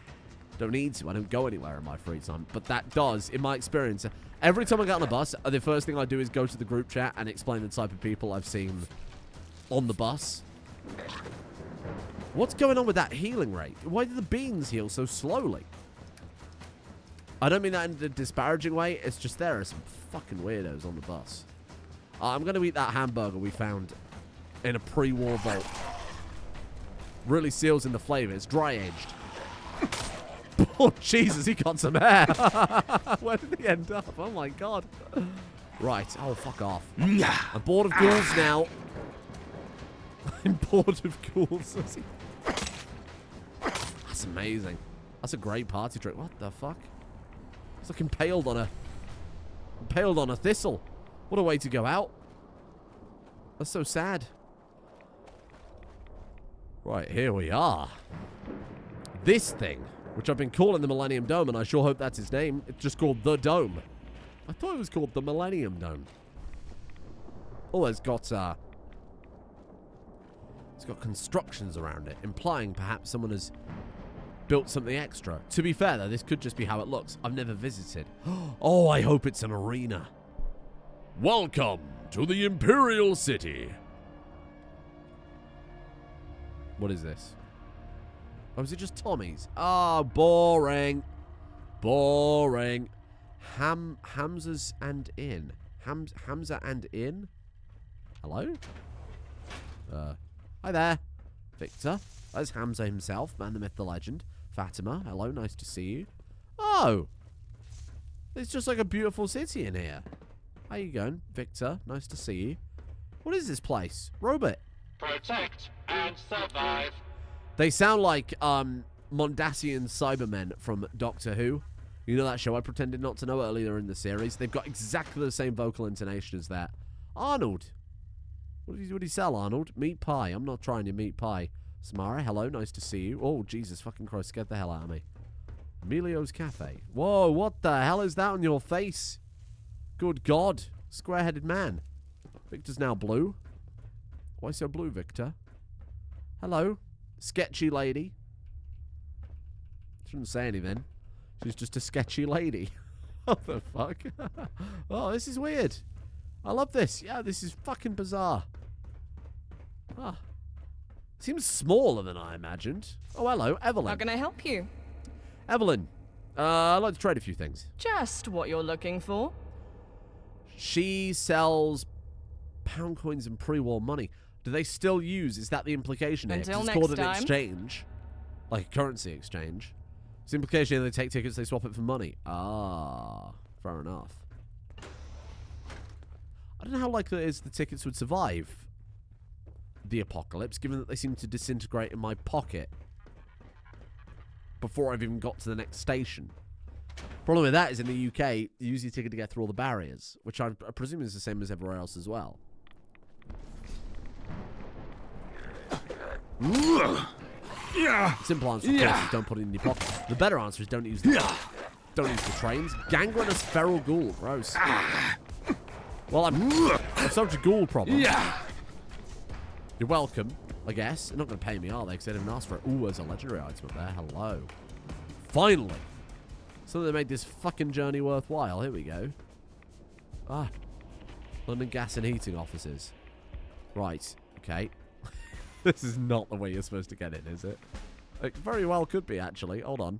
Don't need to. I don't go anywhere in my free time. But that does, in my experience, every time I get on a bus, the first thing I do is go to the group chat and explain the type of people I've seen on the bus. What's going on with that healing rate? Why do the beans heal so slowly? I don't mean that in a disparaging way. It's just there are some fucking weirdos on the bus. I'm going to eat that hamburger we found in a pre-war vault. Really seals in the flavor. It's dry-aged. Oh, Jesus, he got some hair. Where did he end up? Oh, my God. Right. Oh, fuck off. I'm bored of ghouls now. I'm bored of ghouls. That's amazing. That's a great party trick. What the fuck? It's like impaled on a Impaled on a thistle. What a way to go out. That's so sad. Right, here we are. This thing, which I've been calling the Millennium Dome, and I sure hope that's its name. It's just called the Dome. I thought it was called the Millennium Dome. Oh, it's got constructions around it, implying perhaps someone has built something extra. To be fair, though, this could just be how it looks. I've never visited. Oh, I hope it's an arena. Welcome to the Imperial City. What is this? Oh, is it just Tommy's? Oh, boring. Boring. Hamza's and Inn. Hamza and Inn? Hello? Hi there. Victor. There's Hamza himself, man, the myth, the legend. Fatima, hello, nice to see you. Oh! It's just like a beautiful city in here. How you going, Victor? Nice to see you. What is this place? Robot. Protect and survive. They sound like Mondasian Cybermen from Doctor Who. You know that show I pretended not to know earlier in the series? They've got exactly the same vocal intonation as that. Arnold. What did he sell, Arnold? Meat pie. I'm not trying your meat pie. Samara, hello, nice to see you. Oh, Jesus fucking Christ, scared the hell out of me. Emilio's Cafe. Whoa, what the hell is that on your face? Good God. Square-headed man. Victor's now blue. Why so blue, Victor? Hello. Sketchy lady. Shouldn't say anything. She's just a sketchy lady. What the fuck? Oh, this is weird. I love this. Yeah, this is fucking bizarre. Ah. Seems smaller than I imagined. Oh, hello, Evelyn. How can I help you? Evelyn. I'd like to trade a few things. Just what you're looking for. She sells pound coins and pre-war money. Do they still use? Is that the implication here? Until it's next called an time. exchange. Like a currency exchange. It's the implication they take tickets, they swap it for money. Ah, fair enough. I don't know how likely it is the tickets would survive the apocalypse, given that they seem to disintegrate in my pocket before I've even got to the next station. Problem with that is in the UK, you use your ticket to get through all the barriers, which I presume is the same as everywhere else as well. Simple answer, of course, is don't put it in your pocket. The better answer is don't use the trains. Gangrenous feral ghoul, gross. Well, I've solved your ghoul problem. You're welcome, I guess. They're not going to pay me, are they? Because they didn't ask for it. Ooh, there's a legendary item up there. Hello. Finally. Something that made this fucking journey worthwhile. Here we go. Ah. London Gas and Heating offices. Right. Okay. This is not the way you're supposed to get in, is it? It very well could be, actually. Hold on.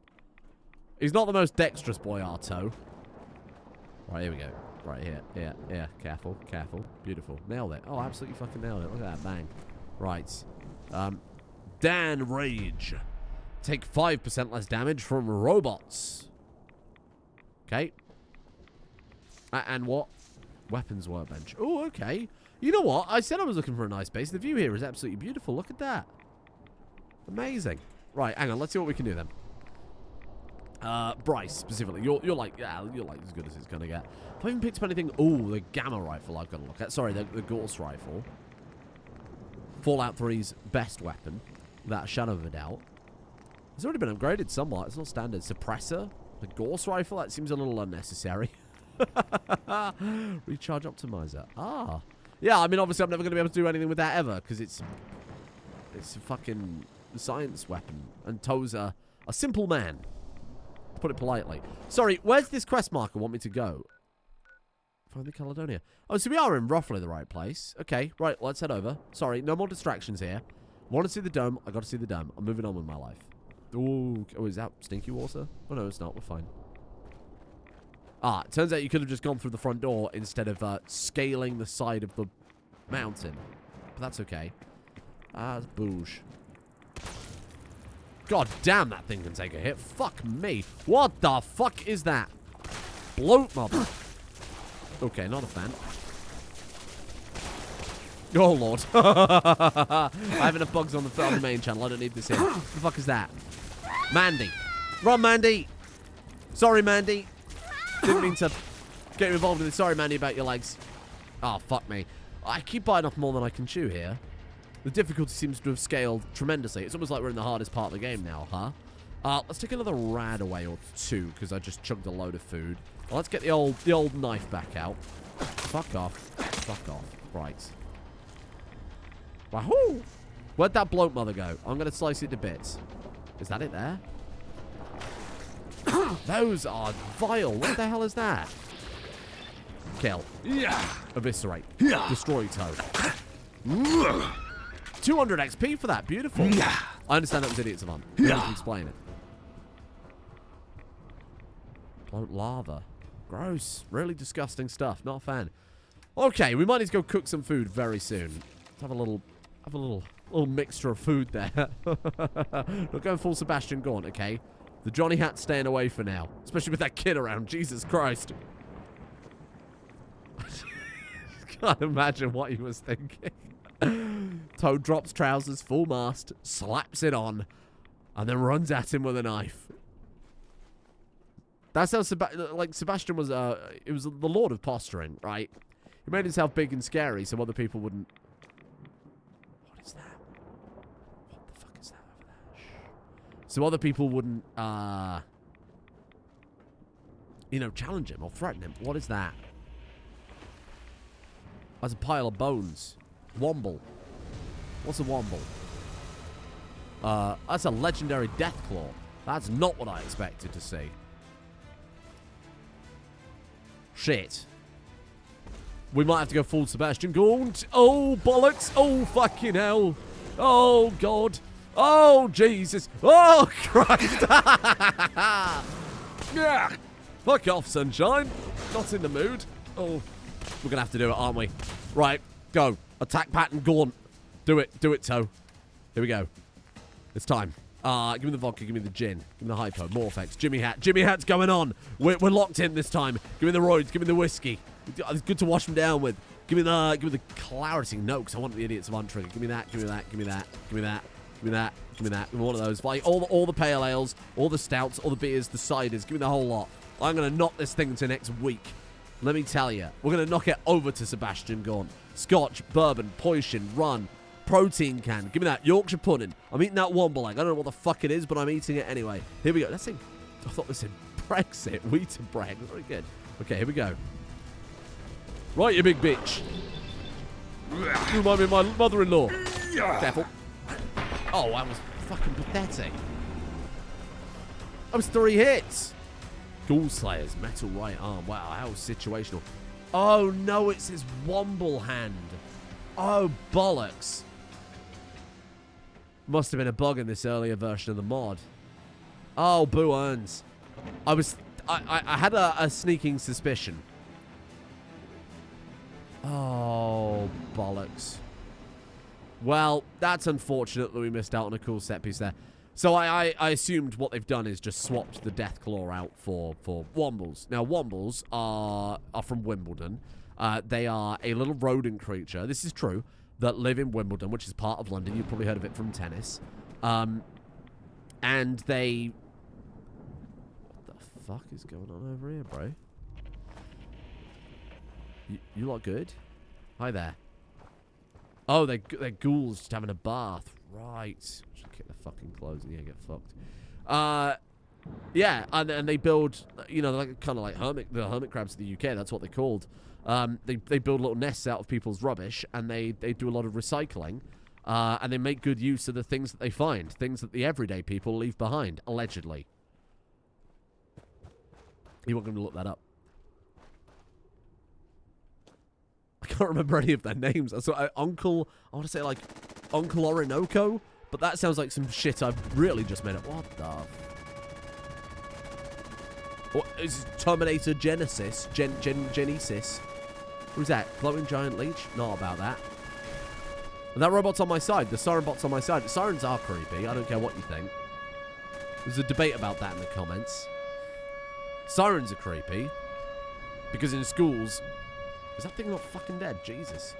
He's not the most dexterous boy, our Toe. Right, here we go. Right here. Yeah. Careful. Beautiful. Nailed it. Oh, absolutely fucking nailed it. Look at that. Bang. Right. Dan Rage. Take 5% less damage from robots. Okay. And what? Weapons workbench. Oh, okay. You know what? I said I was looking for a nice base. The view here is absolutely beautiful. Look at that. Amazing. Right, hang on. Let's see what we can do then. Bryce, specifically. You're like as good as it's going to get. Have I even picked up anything? Oh, the gamma rifle I've got to look at. Sorry, the Gauss rifle. Fallout 3's best weapon. Without a shadow of a doubt. It's already been upgraded somewhat. It's not standard. Suppressor. The Gauss rifle? That seems a little unnecessary. Recharge optimizer. Ah. Yeah, I mean, obviously I'm never going to be able to do anything with that ever. Because it's a fucking science weapon. And Toe's a simple man. To put it politely. Sorry, where's this quest marker want me to go? Find the Caledonia. Oh, so we are in roughly the right place. Okay, right, let's head over. Sorry, no more distractions here. Want to see the dome? I got to see the dome. I'm moving on with my life. Ooh, oh, is that stinky water? Oh, no, it's not. We're fine. Ah, it turns out you could have just gone through the front door instead of scaling the side of the mountain. But that's okay. Ah, it's boosh. God damn, that thing can take a hit. Fuck me. What the fuck is that? Bloat mob. Okay, not a fan. Oh, Lord. I have enough bugs on the main channel. I don't need this here. What the fuck is that? Mandy. Run, Mandy. Sorry, Mandy. Didn't mean to getting involved in this. Sorry, Manny, about your legs. Oh, fuck me. I keep biting off more than I can chew here. The difficulty seems to have scaled tremendously. It's almost like we're in the hardest part of the game now, huh? Let's take another rad away or two, because I just chugged a load of food. Well, let's get the old knife back out. Fuck off. Fuck off. Right. Wahoo! Where'd that bloke mother go? I'm going to slice it to bits. Is that it there? Those are vile. What the hell is that? Kill. Eviscerate. Destroy Toad. 200 XP for that. Beautiful. I understand that was Idiot's Avant. You have to explain it. Bloat lava. Gross. Really disgusting stuff. Not a fan. Okay, we might need to go cook some food very soon. Let's have a little mixture of food there. Not going full Sebastian Gaunt, okay? The Johnny Hat's staying away for now. Especially with that kid around. Jesus Christ. Can't imagine what he was thinking. Toad drops trousers, full mast, slaps it on, and then runs at him with a knife. That's how Sebastian was. It was the Lord of Posturing, right? He made himself big and scary so other people wouldn't. What is that? What the fuck is that over there? Shh. So other people wouldn't, you know, challenge him or threaten him. What is that? That's a pile of bones. Womble. What's a womble? That's a legendary death claw. That's not what I expected to see. Shit. We might have to go full Sebastian Gaunt. Oh, bollocks. Oh, fucking hell. Oh, God. Oh, Jesus. Oh, Christ. Yeah. Fuck off, sunshine. Not in the mood. Oh, we're going to have to do it, aren't we? Right. Go. Attack pattern Gaunt. Do it. Do it, Toe. Here we go. It's time. Give me the vodka. Give me the gin. Give me the hypo. Morphex. Jimmy Hat. Jimmy Hat's going on. We're locked in this time. Give me the roids. Give me the whiskey. It's good to wash them down with. Give me the clarity. No, because I want the Idiots of Trigger. Give me that. Give me that. Give me that. Give me that. Give me that. Give me that. Give me one of those. Like all the pale ales, all the stouts, all the beers, the ciders. Give me the whole lot. I'm going to knock this thing into next week. Let me tell you. We're going to knock it over to Sebastian Gaunt. Scotch, bourbon, poison, run, protein can. Give me that. Yorkshire pudding. I'm eating that womble egg. I don't know what the fuck it is, but I'm eating it anyway. Here we go. Let's see. I thought this said Brexit. Wheat and bread. Very good. Okay, here we go. Right, you big bitch. You remind me of my mother-in-law. Careful. Oh, that was fucking pathetic. That was 3 hits. Ghoul Slayers, metal right arm. Wow, how situational. Oh, no, it's his womble hand. Oh, bollocks. Must have been a bug in this earlier version of the mod. Oh, boo earns. I had a sneaking suspicion. Oh, bollocks. Well, that's unfortunate that we missed out on a cool set piece there. So I assumed what they've done is just swapped the Deathclaw out for Wombles. Now, Wombles are from Wimbledon. They are a little rodent creature. This is true. That live in Wimbledon, which is part of London. You've probably heard of it from tennis. And they... What the fuck is going on over here, bro? You lot good? Hi there. Oh, they're ghouls just having a bath. Right. Should kick their fucking clothes and get fucked. Yeah, and they build, you know, like kind of like the hermit crabs of the UK. That's what they're called. They build little nests out of people's rubbish, and they do a lot of recycling, and they make good use of the things that they find, things that the everyday people leave behind, allegedly. You weren't going to look that up. I can't remember any of their names. I want to say like Uncle Orinoco, but that sounds like some shit I've really just made up. What the? What is Terminator Genesis? Genesis? Who's that? Glowing giant leech? Not about that. And that robot's on my side. The siren bot's on my side. The sirens are creepy. I don't care what you think. There's a debate about that in the comments. Sirens are creepy because in schools. Is that thing not fucking dead? Jesus.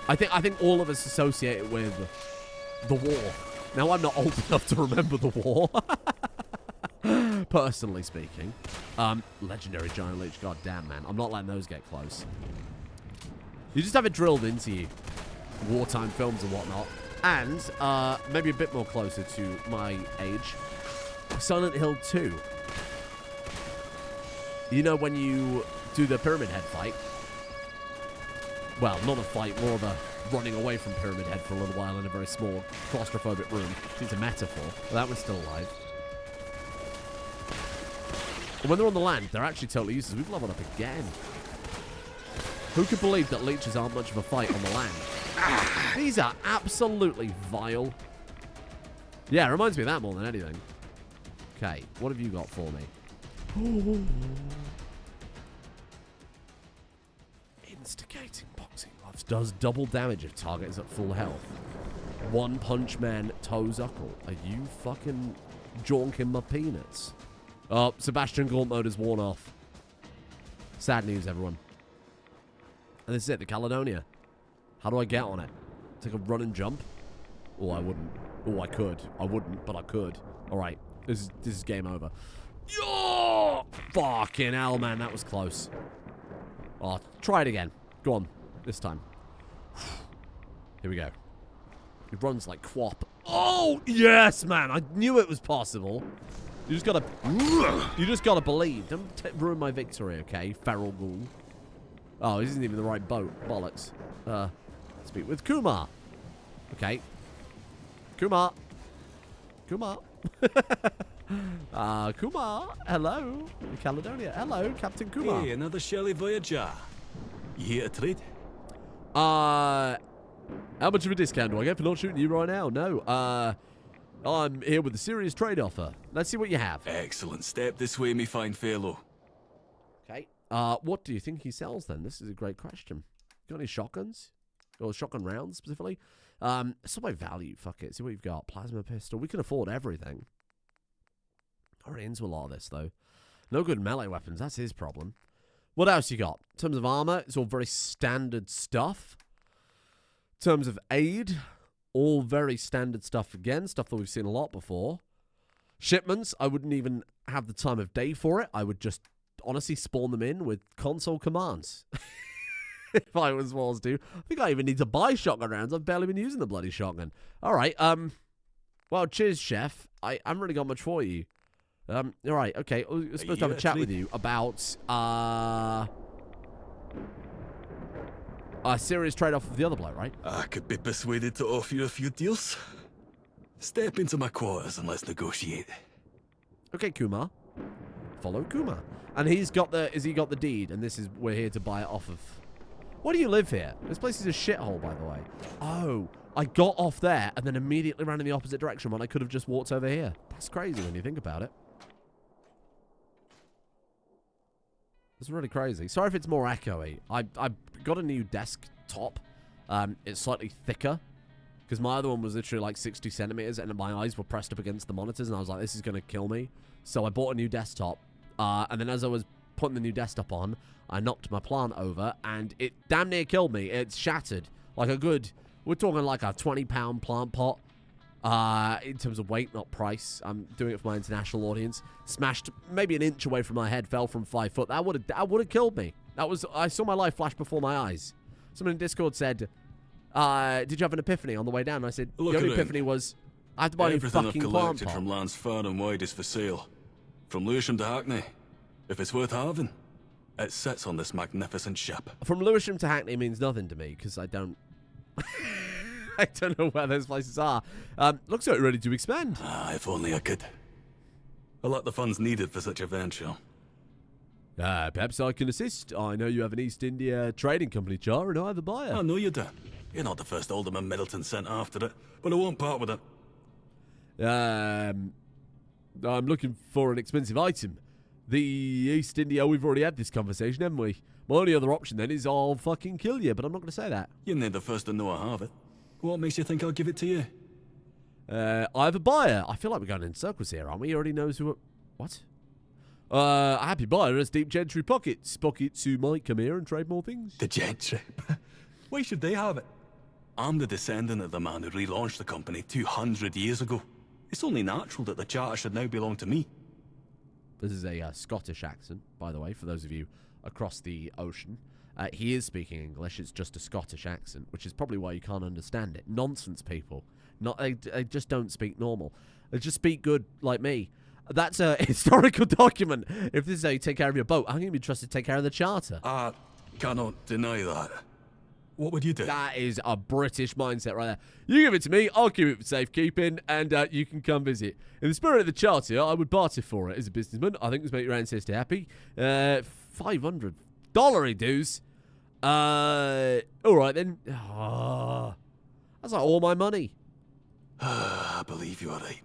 I think all of us associate it with the war. Now, I'm not old enough to remember the war. Personally speaking. Legendary giant leech. God damn, man. I'm not letting those get close. You just have it drilled into you. Wartime films and whatnot. And, maybe a bit more closer to my age. Silent Hill 2. You know when you do the Pyramid Head fight? Well, not a fight, more of a running away from Pyramid Head for a little while in a very small, claustrophobic room. It's a metaphor. But that one's still alive. And when they're on the land, they're actually totally useless. We've leveled up again. Who could believe that leeches aren't much of a fight on the land? These are absolutely vile. Yeah, it reminds me of that more than anything. Okay, what have you got for me? Instigating boxing gloves does double damage if target is at full health. One Punch Man Toe Zuckle. Are you fucking jonking my peanuts? Oh, Sebastian Gaunt mode is worn off. Sad news, everyone. And this is it, the Caledonia. How do I get on it? Take a run and jump? Oh, I wouldn't. Oh, I could. I wouldn't, but I could. Alright, this is game over. Yo! Fucking hell, man, that was close. Oh, try it again. Go on, this time. Here we go. It runs like quap. Oh, yes, man, I knew it was possible. You just gotta believe. Don't ruin my victory, okay, feral ghoul. Oh, this isn't even the right boat. Bollocks. Speak with Kumar. Okay. Kumar. Kumar. Kumar. Hello. Caledonia. Hello, Captain Kumar. Hey, another Shelley Voyager. You here to trade? How much of a discount do I get for not shooting you right now? No. I'm here with a serious trade offer. Let's see what you have. Excellent. Step this way, me fine fellow. Okay. What do you think he sells then? This is a great question. Got any shotguns? Or shotgun rounds, specifically? It's not my value. Fuck it. See what you've got. Plasma pistol. We can afford everything. Already into a lot of this, though. No good melee weapons. That's his problem. What else you got? In terms of armor, it's all very standard stuff. In terms of aid, all very standard stuff again. Stuff that we've seen a lot before. Shipments, I wouldn't even have the time of day for it. I would just honestly spawn them in with console commands. If I was supposed to. I think I even need to buy shotgun rounds. I've barely been using the bloody shotgun. All right. Well, cheers, chef. I haven't really got much for you. All right. Okay. We're supposed to have a chat with you about a serious trade-off with the other bloke, right? I could be persuaded to offer you a few deals. Step into my quarters and let's negotiate. Okay, Kumar. Follow Kumar. And he's got the... Has he got the deed? And this is... We're here to buy it off of... Why do you live here? This place is a shithole, by the way. Oh, I got off there and then immediately ran in the opposite direction when I could have just walked over here. That's crazy when you think about it. It's really crazy. Sorry if it's more echoey. I got a new desktop. It's slightly thicker because my other one was literally like 60 centimeters and my eyes were pressed up against the monitors and I was like, this is going to kill me. So I bought a new desktop. And then as I was putting the new desktop on, I knocked my plant over and it damn near killed me. It's shattered. Like a good... We're talking like a 20-pound plant pot. In terms of weight, not price. I'm doing it for my international audience. Smashed maybe an inch away from my head. Fell from 5 foot. That would have killed me. That was... I saw my life flash before my eyes. Someone in Discord said, did you have an epiphany on the way down? And I said, the only epiphany was, I have to buy a new Everything I've fucking plant collected pot. from lands far and wide is for sale. From Lewisham to Hackney. If it's worth having, it sits on this magnificent ship. From Lewisham to Hackney means nothing to me, because I don't... I don't know where those places are. Looks like you're ready to expand. If only I could. I lack the funds needed for such a venture. Perhaps I can assist. I know you have an East India trading company, Char, and I have a buyer. I know you do. You're not the first alderman Middleton sent after it, but I won't part with it. I'm looking for an expensive item. The East India, we've already had this conversation, haven't we? My only other option then is I'll fucking kill you, but I'm not going to say that. You're not the first to know I have it. What makes you think I'll give it to you? I have a buyer. I feel like we're going in circles here, aren't we? He already knows who... What? A happy buyer has deep gentry pockets. Pockets who might come here and trade more things. The gentry. Why should they have it? I'm the descendant of the man who relaunched the company 200 years ago. It's only natural that the charter should now belong to me. This is a Scottish accent, by the way, for those of you across the ocean. He is speaking English. It's just a Scottish accent, which is probably why you can't understand it. Nonsense, people. They just don't speak normal. They just speak good like me. That's a historical document. If this is how you take care of your boat, I'm going to be trusted to take care of the charter. I cannot deny that. What would you do? That is a British mindset right there. You give it to me, I'll keep it for safekeeping, and you can come visit. In the spirit of the charter, I would barter for it as a businessman. I think this make your ancestor happy. $500 dues. All right then. Oh, that's like all my money. I believe you are right.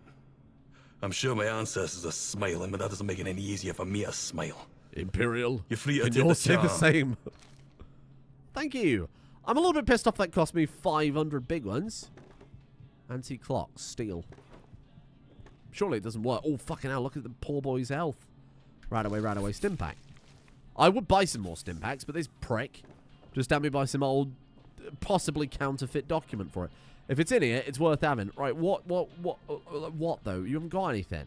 I'm sure my ancestors are smiling, but that doesn't make it any easier for me to smile. Imperial, You're free to can take you all the say the charm. same? Thank you. I'm a little bit pissed off that cost me 500 big ones. Anti-clock, steel. Surely it doesn't work. Oh, fucking hell, look at the poor boy's health. Right away, stim pack. I would buy some more stim packs, but this prick just had me buy some old, possibly counterfeit document for it. If it's in here, it's worth having. Right, what though? You haven't got anything.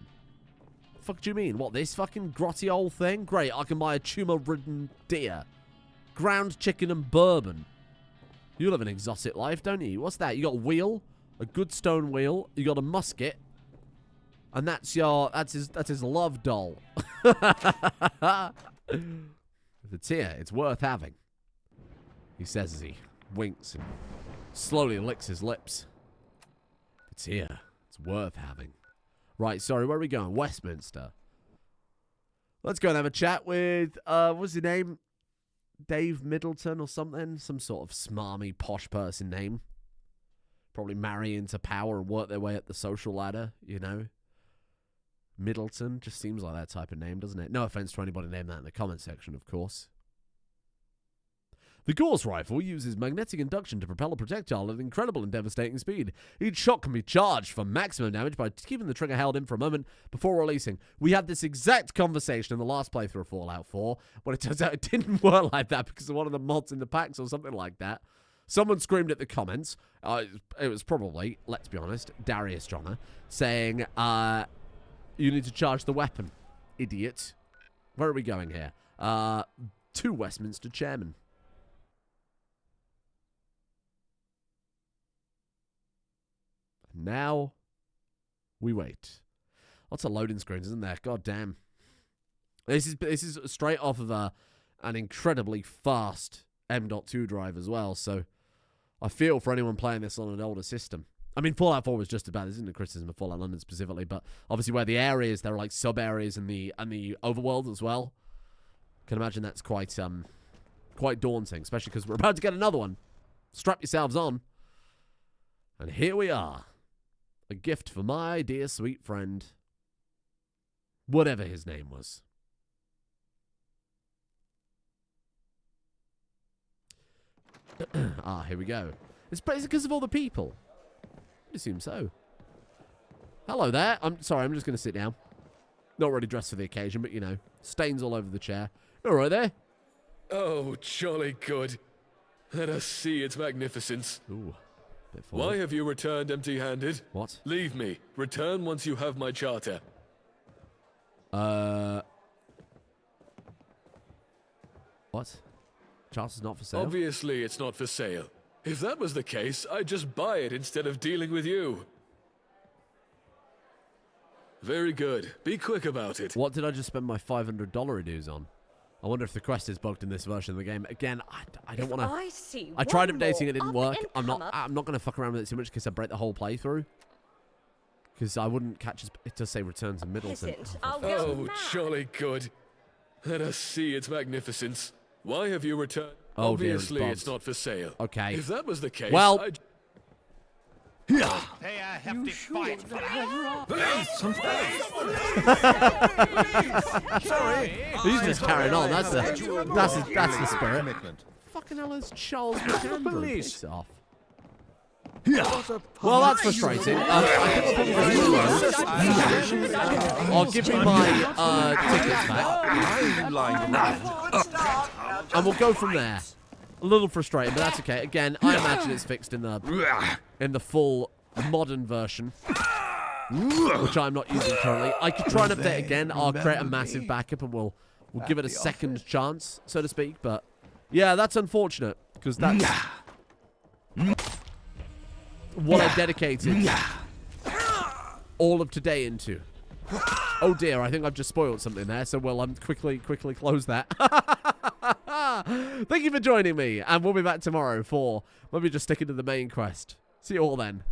The fuck do you mean? What, this fucking grotty old thing? Great, I can buy a tumor-ridden deer. Ground chicken and bourbon. You live an exotic life, don't you? What's that? You got a wheel, a good stone wheel. You got a musket, and that's his love doll. If it's here, it's worth having. He says as he winks and slowly licks his lips. It's here. It's worth having. Right, sorry, where are we going? Westminster. Let's go and have a chat with, what's his name? Dave Middleton or something? Some sort of smarmy, posh person name. Probably marry into power and work their way up the social ladder, you know? Middleton just seems like that type of name, doesn't it? No offense to anybody named that in the comment section, of course. The Gauss rifle uses magnetic induction to propel a projectile at incredible and devastating speed. Each shot can be charged for maximum damage by keeping the trigger held in for a moment before releasing. We had this exact conversation in the last playthrough of Fallout 4, but it turns out it didn't work like that because of one of the mods in the packs or something like that. Someone screamed at the comments. It was probably, let's be honest, Darius Johnner, saying, you need to charge the weapon, idiot. Where are we going here? To Westminster Chairman. Now, we wait. Lots of loading screens, isn't there? God damn. This is straight off of an incredibly fast M.2 drive as well, so I feel for anyone playing this on an older system. I mean, Fallout 4 was just about, this isn't a criticism of Fallout London specifically, but obviously where the areas, there are like sub-areas in the overworld as well. Can imagine that's quite daunting, especially because we're about to get another one. Strap yourselves on. And here we are. A gift for my dear sweet friend. Whatever his name was. Here we go. It's because of all the people. I assume so. Hello there. I'm sorry, I'm just going to sit down. Not really dressed for the occasion, but you know, stains all over the chair. All right there. Oh, jolly good. Let us see its magnificence. Ooh. Bit forward. Why have you returned empty-handed? What? Leave me. Return once you have my charter. What? Charter's not for sale? Obviously, it's not for sale. If that was the case, I'd just buy it instead of dealing with you. Very good. Be quick about it. What did I just spend my $500 dues on? I wonder if the quest is bugged in this version of the game. Again, I don't want to... I tried updating, it didn't work. I'm not going to fuck around with it too much because I break the whole playthrough. Because I wouldn't catch... It does say return to Middleton. Oh, jolly good. Let us see its magnificence. Why have you returned? Oh, Obviously, dear, it's not for sale. Okay. If that was the case, well... Pay a hefty fine for that. Sorry. He's just carrying on. That's the spirit. Fucking hell, is Charles McAndrew. police. Piss off. Well, that's frustrating. I think I'll give you my tickets back. And we'll go from there. A little frustrating, but that's okay. Again, I imagine it's fixed in the full modern version. which I'm not using currently. I could try and update again. I'll create a massive backup and we'll give it a second chance, so to speak. But yeah, that's unfortunate because that's what I dedicated all of today into. Oh dear, I think I've just spoiled something there, so we'll quickly close that. Thank you for joining me, and we'll be back tomorrow for maybe just sticking to the main quest. See you all then.